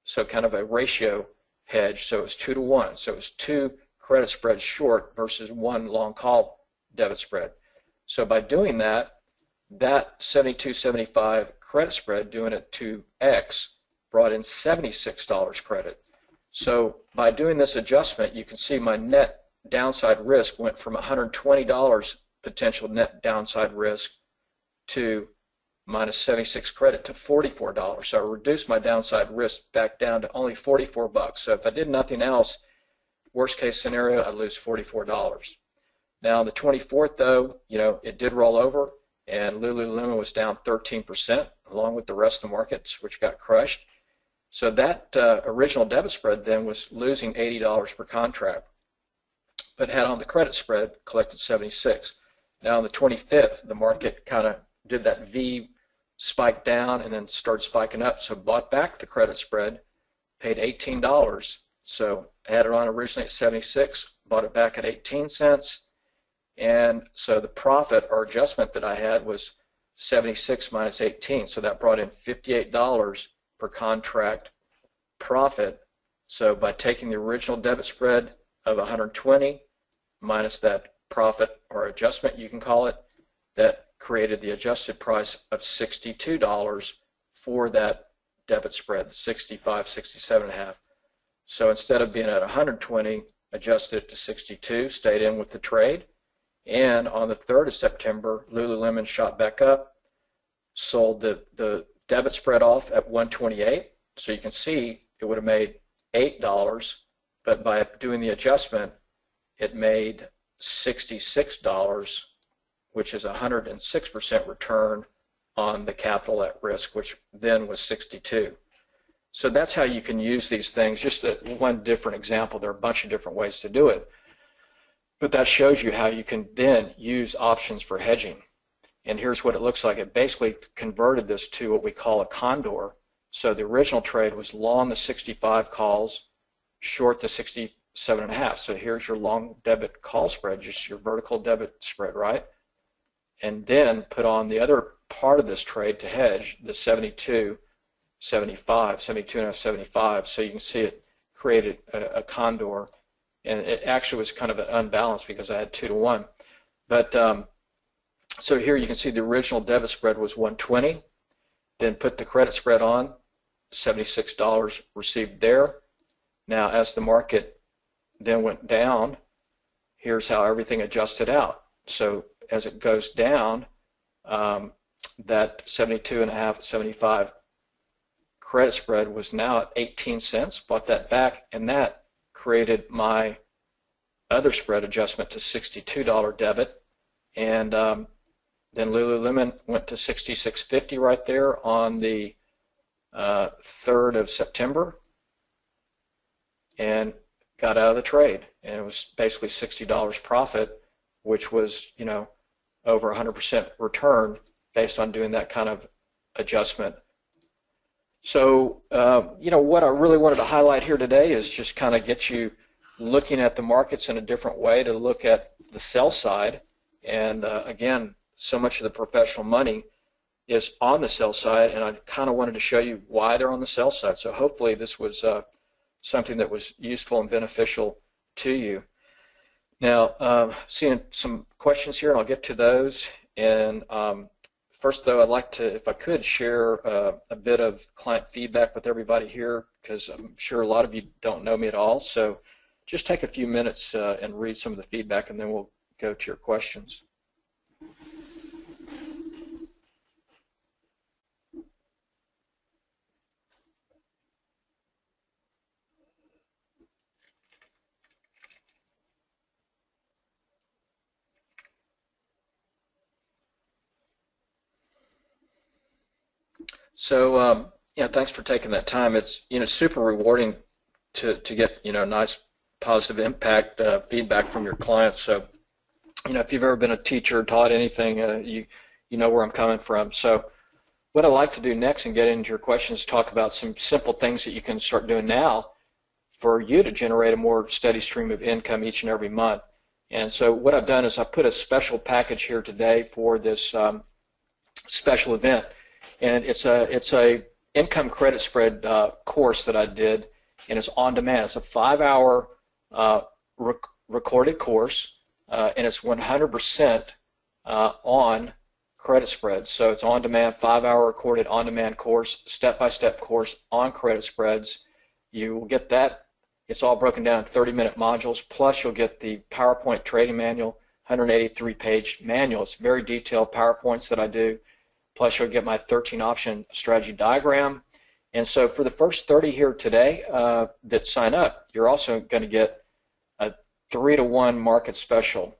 So kind of a ratio hedge. So it was 2 to 1. So it was 2 credit spreads short versus 1 long call debit spread. So by doing that, that 72.75 credit spread, doing it to X, brought in $76 credit. So by doing this adjustment, you can see my net downside risk went from $120 potential net downside risk to minus 76 credit to $44. So I reduced my downside risk back down to only $44. So if I did nothing else, worst case scenario, I'd lose $44. Now on the 24th though, it did roll over and Lululemon was down 13% along with the rest of the markets, which got crushed. So that original debit spread then was losing $80 per contract, but had on the credit spread collected 76. Now on the 25th, the market kind of did that V spike down and then started spiking up, so bought back the credit spread, paid $18. So I had it on originally at 76, bought it back at 18 cents, and so the profit or adjustment that I had was 76 minus 18, so that brought in $58 per contract profit. So by taking the original debit spread of 120 minus that profit or adjustment, you can call it, that created the adjusted price of $62 for that debit spread, 65, 67 and a half. So instead of being at 120, adjusted it to 62, stayed in with the trade, and on the 3rd of September, Lululemon shot back up, sold the debit spread off at 128, so you can see it would have made $8, but by doing the adjustment, it made $66, which is a 106% return on the capital at risk, which then was 62. So that's how you can use these things. Just one different example. There are a bunch of different ways to do it, but that shows you how you can then use options for hedging. And here's what it looks like. It basically converted this to what we call a Condor. So the original trade was long the 65 calls, short the 67.5. So here's your long debit call spread, just your vertical debit spread, right? And then put on the other part of this trade to hedge, the 72, 75, 72 and a half, 75. So you can see it created a Condor, and it actually was kind of an unbalanced because I had 2 to 1. But so here you can see the original debit spread was 120, then put the credit spread on, $76 received there. Now as the market then went down, here's how everything adjusted out. So as it goes down, that 72 and a half, 75 credit spread was now at 18 cents, bought that back, and that created my other spread adjustment to $62 debit, and then Lululemon went to $66.50 right there on the 3rd of September and got out of the trade, and it was basically $60 profit, which was over 100% return based on doing that kind of adjustment. So what I really wanted to highlight here today is just kind of get you looking at the markets in a different way, to look at the sell side. And again, so much of the professional money is on the sell side, and I kind of wanted to show you why they're on the sell side. So hopefully this was something that was useful and beneficial to you. Now, seeing some questions here, and I'll get to those. And first, though, I'd like to, if I could, share a bit of client feedback with everybody here, because I'm sure a lot of you don't know me at all. So just take a few minutes and read some of the feedback, and then we'll go to your questions. So thanks for taking that time. It's super rewarding to get nice positive impact feedback from your clients. So if you've ever been a teacher, taught anything, you know where I'm coming from. So what I'd like to do next and get into your questions is talk about some simple things that you can start doing now for you to generate a more steady stream of income each and every month. And so what I've done is I put a special package here today for this special event. And it's a income credit spread course that I did, and it's on demand. It's a 5-hour recorded course, and it's 100% on credit spreads. So it's on-demand, 5-hour recorded on-demand course, step-by-step course on credit spreads. You will get that. It's all broken down in 30-minute modules, plus you'll get the PowerPoint trading manual, 183-page manual. It's very detailed PowerPoints that I do, plus you'll get my 13 option strategy diagram. And so for the first 30 here today that sign up, you're also going to get a 3-to-1 market special.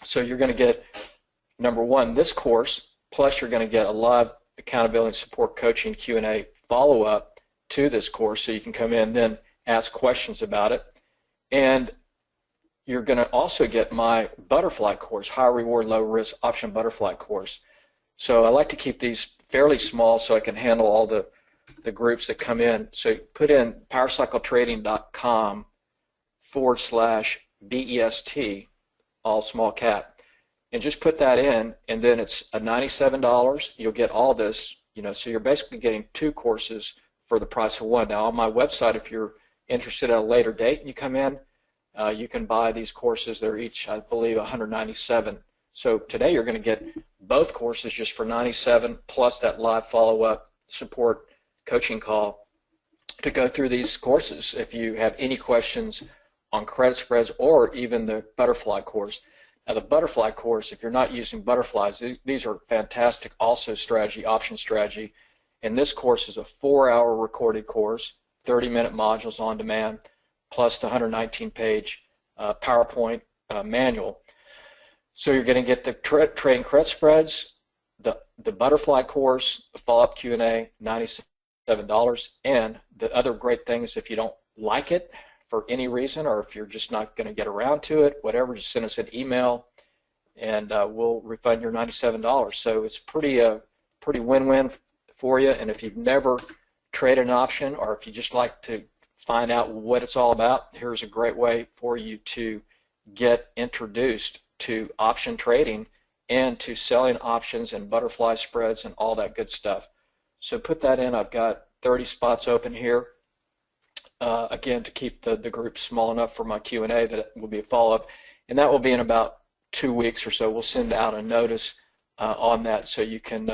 So you're going to get, number one, this course, plus you're going to get a live accountability and support coaching Q&A follow-up to this course, so you can come in then ask questions about it. And you're going to also get my butterfly course, high reward, low risk option butterfly course. So I like to keep these fairly small so I can handle all the groups that come in. So put in powercycletrading.com/BEST, all small cap, and just put that in, and then it's a $97. You'll get all this, so you're basically getting 2 courses for the price of 1. Now on my website, if you're interested at a later date and you come in, you can buy these courses. They're each, I believe, $197. So today you're going to get both courses just for $97, plus that live follow-up support coaching call to go through these courses if you have any questions on credit spreads or even the butterfly course. Now the butterfly course, if you're not using butterflies, these are fantastic also strategy, option strategy. And this course is a 4-hour recorded course, 30-minute modules on demand, plus the 119-page PowerPoint manual. So you're going to get the trading credit spreads, the butterfly course, the follow-up Q&A, $97. And the other great thing is if you don't like it for any reason, or if you're just not going to get around to it, whatever, just send us an email and we'll refund your $97. So it's pretty win-win for you. And if you've never traded an option, or if you just like to find out what it's all about, here's a great way for you to get introduced to option trading and to selling options and butterfly spreads and all that good stuff. So put that in. I've got 30 spots open here. Again, to keep the group small enough for my Q&A that it will be a follow-up. And that will be in about 2 weeks or so. We'll send out a notice on that so you can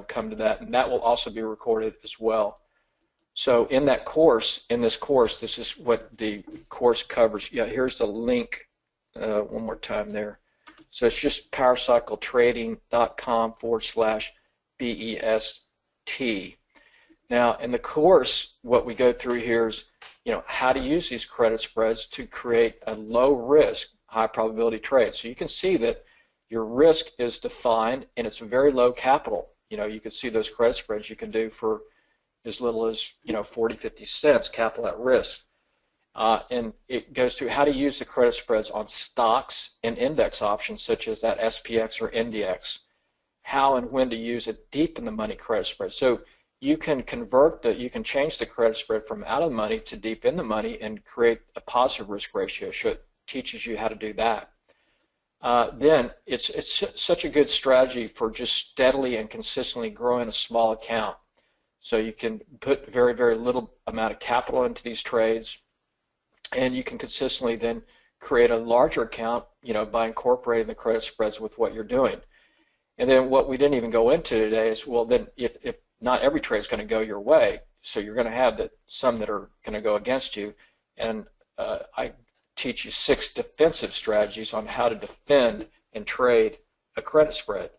come to that. And that will also be recorded as well. So in that course, this is what the course covers. Yeah, here's the link one more time there. So it's just powercycletrading.com/BEST. Now in the course, what we go through here is, how to use these credit spreads to create a low risk, high probability trade. So you can see that your risk is defined and it's very low capital. You can see those credit spreads you can do for as little as 40, 50 cents capital at risk. And it goes through how to use the credit spreads on stocks and index options such as that SPX or NDX, how and when to use a deep in the money credit spread. So you can you can change the credit spread from out of the money to deep in the money and create a positive risk ratio. So it teaches you how to do that. Then it's such a good strategy for just steadily and consistently growing a small account. So you can put very, very little amount of capital into these trades, and you can consistently then create a larger account, by incorporating the credit spreads with what you're doing. And then what we didn't even go into today is, well, then if not every trade is going to go your way, so you're going to have some that are going to go against you. And I teach you 6 defensive strategies on how to defend and trade a credit spread.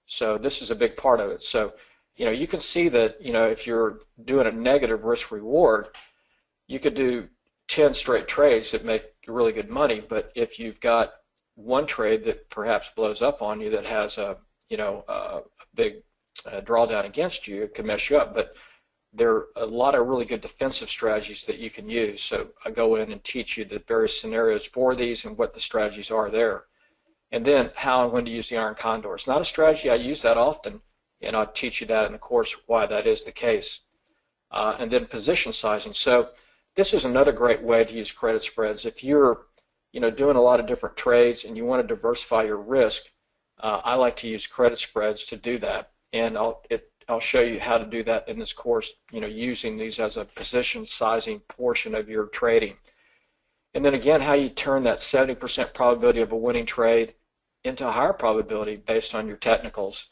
So this is a big part of it. So you can see that if you're doing a negative risk reward, you could do 10 straight trades that make really good money. But if you've got one trade that perhaps blows up on you that has a big drawdown against you, it can mess you up. But there are a lot of really good defensive strategies that you can use. So I go in and teach you the various scenarios for these and what the strategies are there. And then how and when to use the Iron Condor. It's not a strategy I use that often, and I'll teach you that in the course why that is the case. And then position sizing. So this is another great way to use credit spreads. If you're doing a lot of different trades and you want to diversify your risk, I like to use credit spreads to do that. And I'll show you how to do that in this course, using these as a position sizing portion of your trading. And then again, how you turn that 70% probability of a winning trade into a higher probability based on your technicals.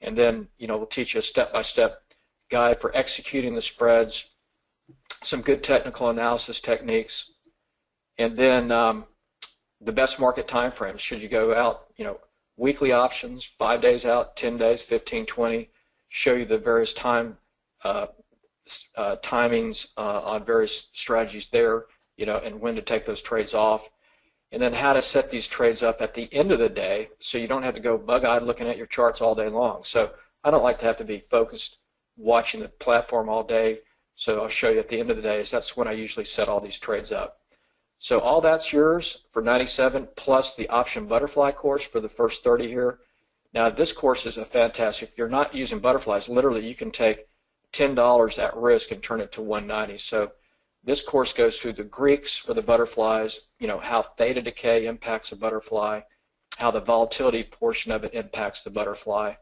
And then, we'll teach you a step-by-step guide for executing the spreads, some good technical analysis techniques, and then the best market time frames. Should you go out, weekly options, 5 days out, 10 days, 15, 20, show you the various timings on various strategies there, and when to take those trades off. And then how to set these trades up at the end of the day so you don't have to go bug-eyed looking at your charts all day long. So I don't like to have to be focused watching the platform all day. So I'll show you at the end of the day, that's when I usually set all these trades up. So all that's yours for 97 plus the option butterfly course for the first 30 here. Now this course is a fantastic. If you're not using butterflies, literally you can take $10 at risk and turn it to 190. So this course goes through the Greeks for the butterflies, how theta decay impacts a butterfly, how the volatility portion of it impacts the butterfly,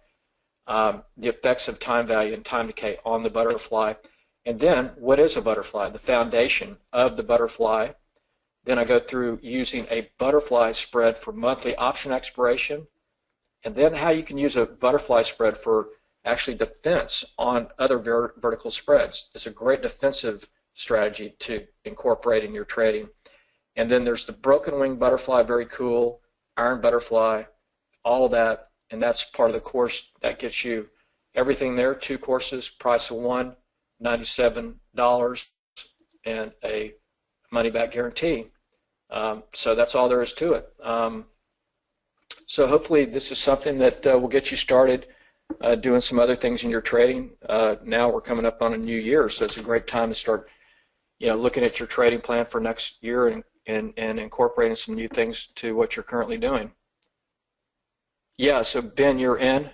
the effects of time value and time decay on the butterfly, and then what is a butterfly, the foundation of the butterfly. Then I go through using a butterfly spread for monthly option expiration, and then how you can use a butterfly spread for actually defense on other vertical spreads. It's a great defensive strategy to incorporate in your trading. And then there's the broken wing butterfly, very cool, iron butterfly, all that, and that's part of the course that gets you everything there. 2 courses, price of one, $97, and a money back guarantee. So that's all there is to it. So hopefully this is something that will get you started doing some other things in your trading. Now we're coming up on a new year, so it's a great time to start looking at your trading plan for next year and incorporating some new things to what you're currently doing. Yeah, so Ben, you're in.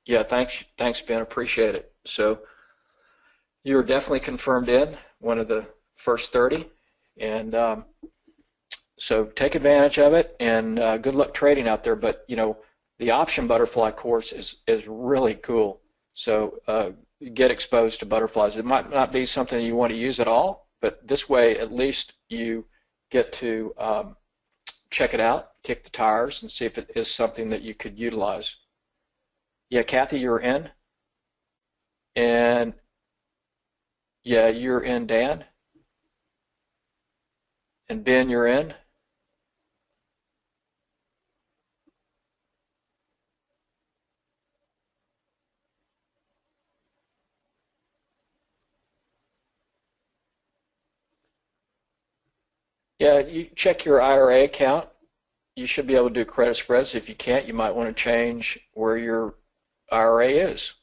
Yeah, thanks Ben, appreciate it. So you're definitely confirmed in, one of the first 30, and so take advantage of it, and good luck trading out there. But the option butterfly course is really cool. So get exposed to butterflies. It might not be something you want to use at all, but this way at least you get to check it out, kick the tires, and see if it is something that you could utilize. Yeah, Kathy, you're in. And yeah, you're in, Dan. And Ben, you're in. Yeah, you check your IRA account. You should be able to do credit spreads. If you can't, you might want to change where your IRA is.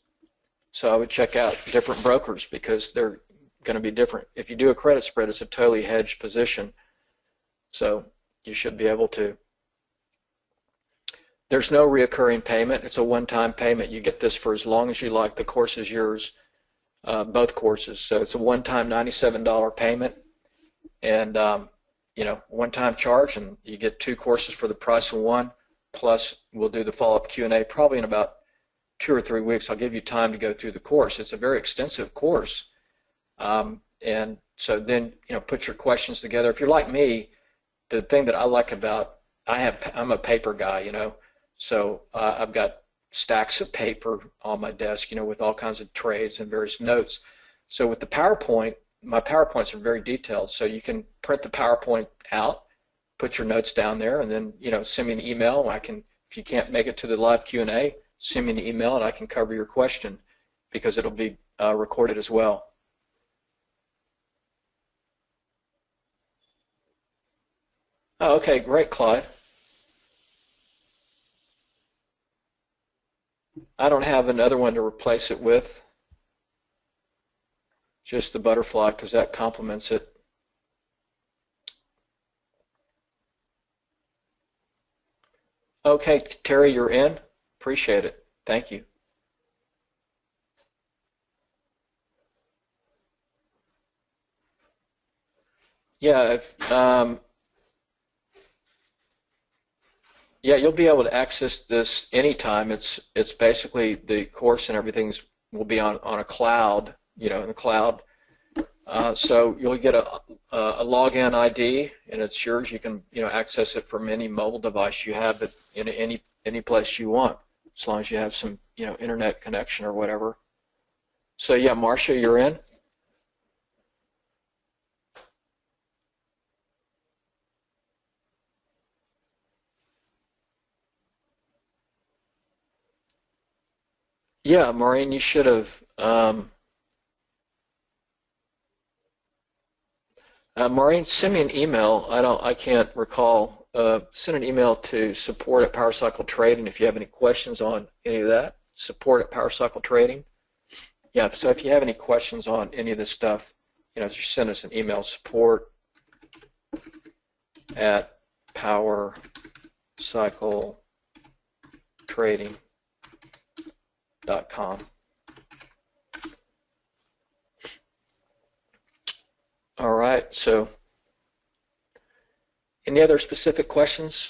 So I would check out different brokers because they're going to be different. If you do a credit spread, it's a totally hedged position. So you should be able to. There's no reoccurring payment. It's a one-time payment. You get this for as long as you like. The course is yours, both courses. So it's a one-time $97 payment, and one-time charge, and you get 2 courses for the price of one. Plus, we'll do the follow-up Q&A probably in about 2 or 3 weeks. I'll give you time to go through the course. It's a very extensive course, and so then put your questions together. If you're like me, the thing that I like about I'm a paper guy, so I've got stacks of paper on my desk, with all kinds of trades and various notes. So with the PowerPoint, my PowerPoints are very detailed, so you can print the PowerPoint out, put your notes down there, and then send me an email. If you can't make it to the live Q&A, send me an email and I can cover your question because it'll be recorded as well. Oh, okay, great, Clyde. I don't have another one to replace it with, just the butterfly, because that complements it. Okay, Terry, you're in. Appreciate it. Thank you. Yeah, yeah, you'll be able to access this anytime. It's basically the course and everything will be on a cloud, in the cloud, So you'll get a login ID, and it's yours. You can access it from any mobile device you have, but in any place you want, as long as you have some internet connection or whatever. So yeah, Marcia, you're in. Yeah, Maureen, you should have. Maureen, send me an email. I can't recall. Send an email to support@PowerCycle Trading if you have any questions on any of that. Support@PowerCycle Trading. Yeah. So if you have any questions on any of this stuff, just send us an email. Support@PowerCycleTrading.com. All right. So any other specific questions?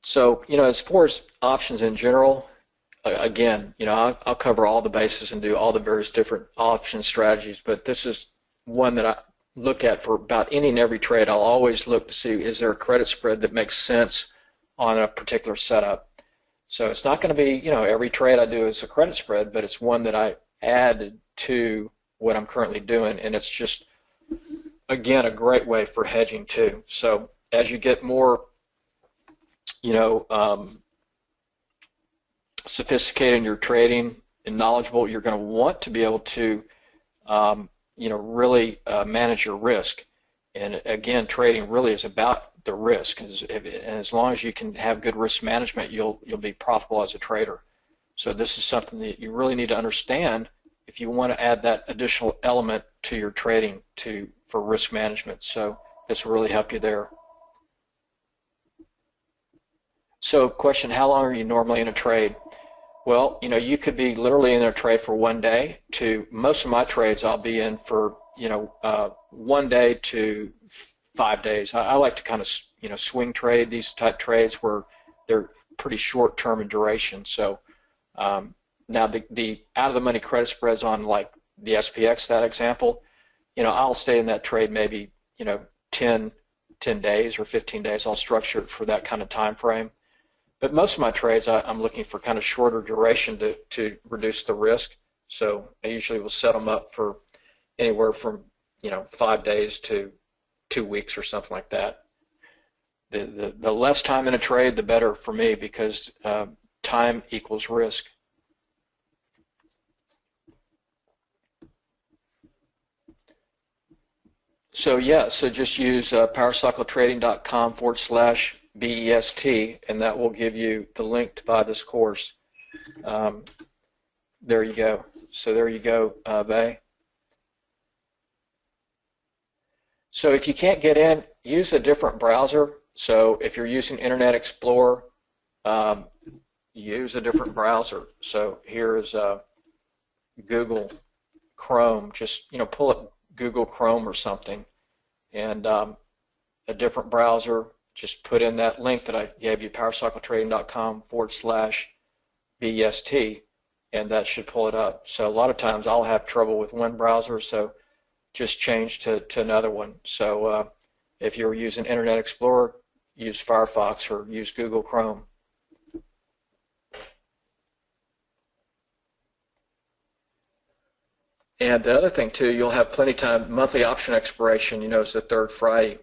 So, as far as options in general, again, I'll cover all the bases and do all the various different option strategies, but this is one that I look at for about any and every trade. I'll always look to see, is there a credit spread that makes sense on a particular setup? So it's not going to be, every trade I do is a credit spread, but it's one that I added to what I'm currently doing, and it's just, again, a great way for hedging too. So as you get more, sophisticated in your trading and knowledgeable, you're going to want to be able to, really manage your risk. And again, trading really is about the risk. And as long as you can have good risk management, you'll be profitable as a trader. So this is something that you really need to understand if you want to add that additional element to your trading for risk management. So this will really help you there. So question, how long are you normally in a trade? Well, you could be literally in a trade for 1 day to, most of my trades I'll be in for, 1 day to 5 days. I like to kind of, swing trade these type trades where they're pretty short term in duration. So now the out of the money credit spreads on like the SPX, that example, I'll stay in that trade maybe, 10 days or 15 days. I'll structure it for that kind of time frame. But most of my trades, I'm looking for kind of shorter duration to reduce the risk. So I usually will set them up for anywhere from 5 days to 2 weeks or something like that. The less time in a trade, the better for me, because time equals risk. So yeah, so just use powercycletrading.com/BEST, and that will give you the link to buy this course. There you go. So there you go, Bay. So if you can't get in, use a different browser. So if you're using Internet Explorer, use a different browser. So here is Google Chrome. Just pull up Google Chrome or something, and a different browser. Just put in that link that I gave you, powercycletrading.com/BEST, and that should pull it up. So a lot of times I'll have trouble with one browser, so just change to another one. So if you're using Internet Explorer, use Firefox or use Google Chrome. And the other thing too, you'll have plenty of time. Monthly option expiration, is the third Friday.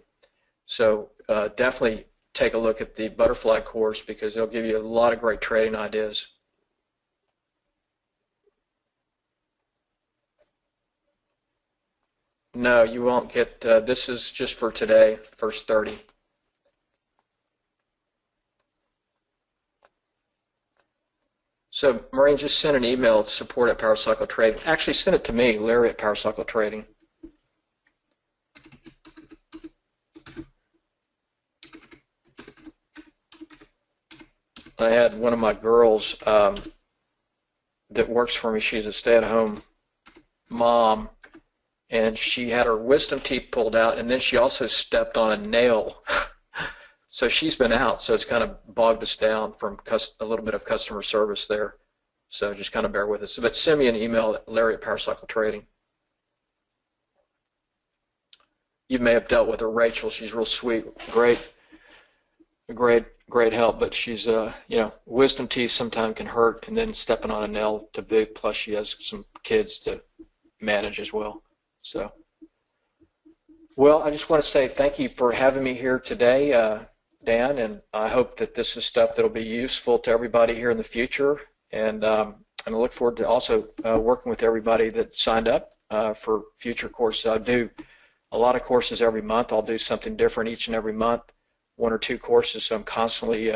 So definitely take a look at the Butterfly course, because they'll give you a lot of great trading ideas. No, you won't get, this is just for today, first 30. So Maureen, just send an email to support@PowerCycleTrading. Actually, send it to me, Larry at PowerCycleTrading. I had one of my girls that works for me. She's a stay-at-home mom, and she had her wisdom teeth pulled out, and then she also stepped on a nail. So she's been out, so it's kind of bogged us down from a little bit of customer service there. So just kind of bear with us. But send me an email at Larry@PowerCycle Trading. You may have dealt with her, Rachel. She's real sweet, great help. But she's, wisdom teeth sometimes can hurt, and then stepping on a nail to boot. Plus, she has some kids to manage as well. So, well, I just want to say thank you for having me here today, Dan, and I hope that this is stuff that will be useful to everybody here in the future. And I look forward to also working with everybody that signed up for future courses. I do a lot of courses every month. I'll do something different each and every month, 1 or 2 courses. So I'm constantly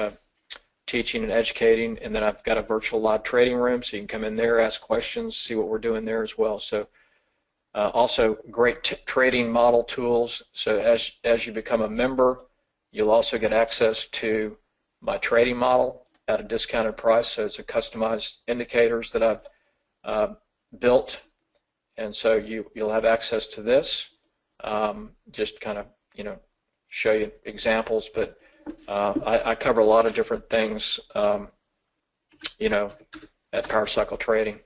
teaching and educating. And then I've got a virtual live trading room, so you can come in there, ask questions, see what we're doing there as well. So also great trading model tools. So as you become a member, you'll also get access to my trading model at a discounted price. So it's a customized indicators that I've built, and so you'll have access to this. Just kind of show you examples, but I cover a lot of different things at PowerCycle Trading.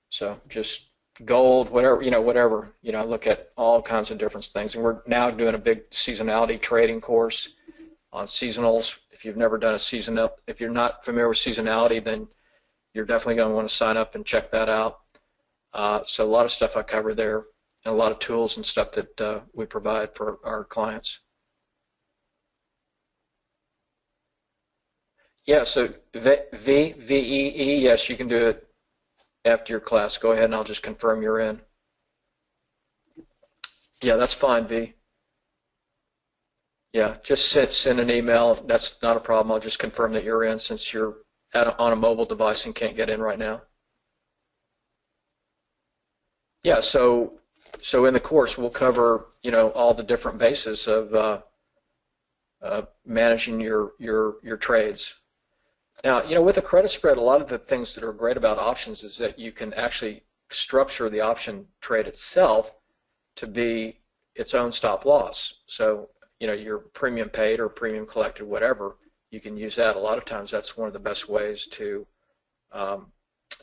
So just gold, whatever, I look at all kinds of different things. And we're now doing a big seasonality trading course on seasonals. If you've never done if you're not familiar with seasonality, then you're definitely going to want to sign up and check that out. So a lot of stuff I cover there, and a lot of tools and stuff that we provide for our clients. Yeah, so VEE, yes, you can do it after your class. Go ahead and I'll just confirm you're in. Yeah, that's fine, V. Yeah, just send an email. That's not a problem. I'll just confirm that you're in since you're on a mobile device and can't get in right now. Yeah, so in the course we'll cover all the different bases of managing your trades. Now, with a credit spread, a lot of the things that are great about options is that you can actually structure the option trade itself to be its own stop loss. So, your premium paid or premium collected, whatever, you can use that. A lot of times that's one of the best ways to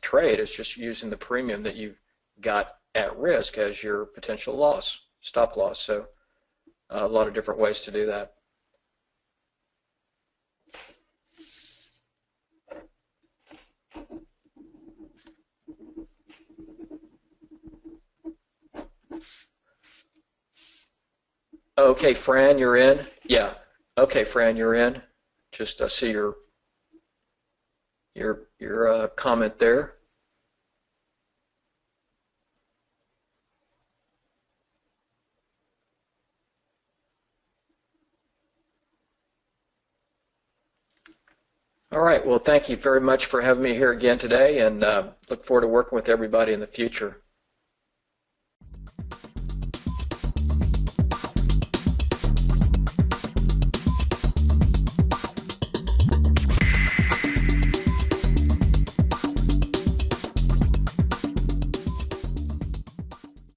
trade, is just using the premium that you've got at risk as your potential loss, stop loss. So a lot of different ways to do that. Okay, Fran, you're in? Yeah. Okay, Fran, you're in. Just see your comment there. All right. Well, thank you very much for having me here again today, and look forward to working with everybody in the future.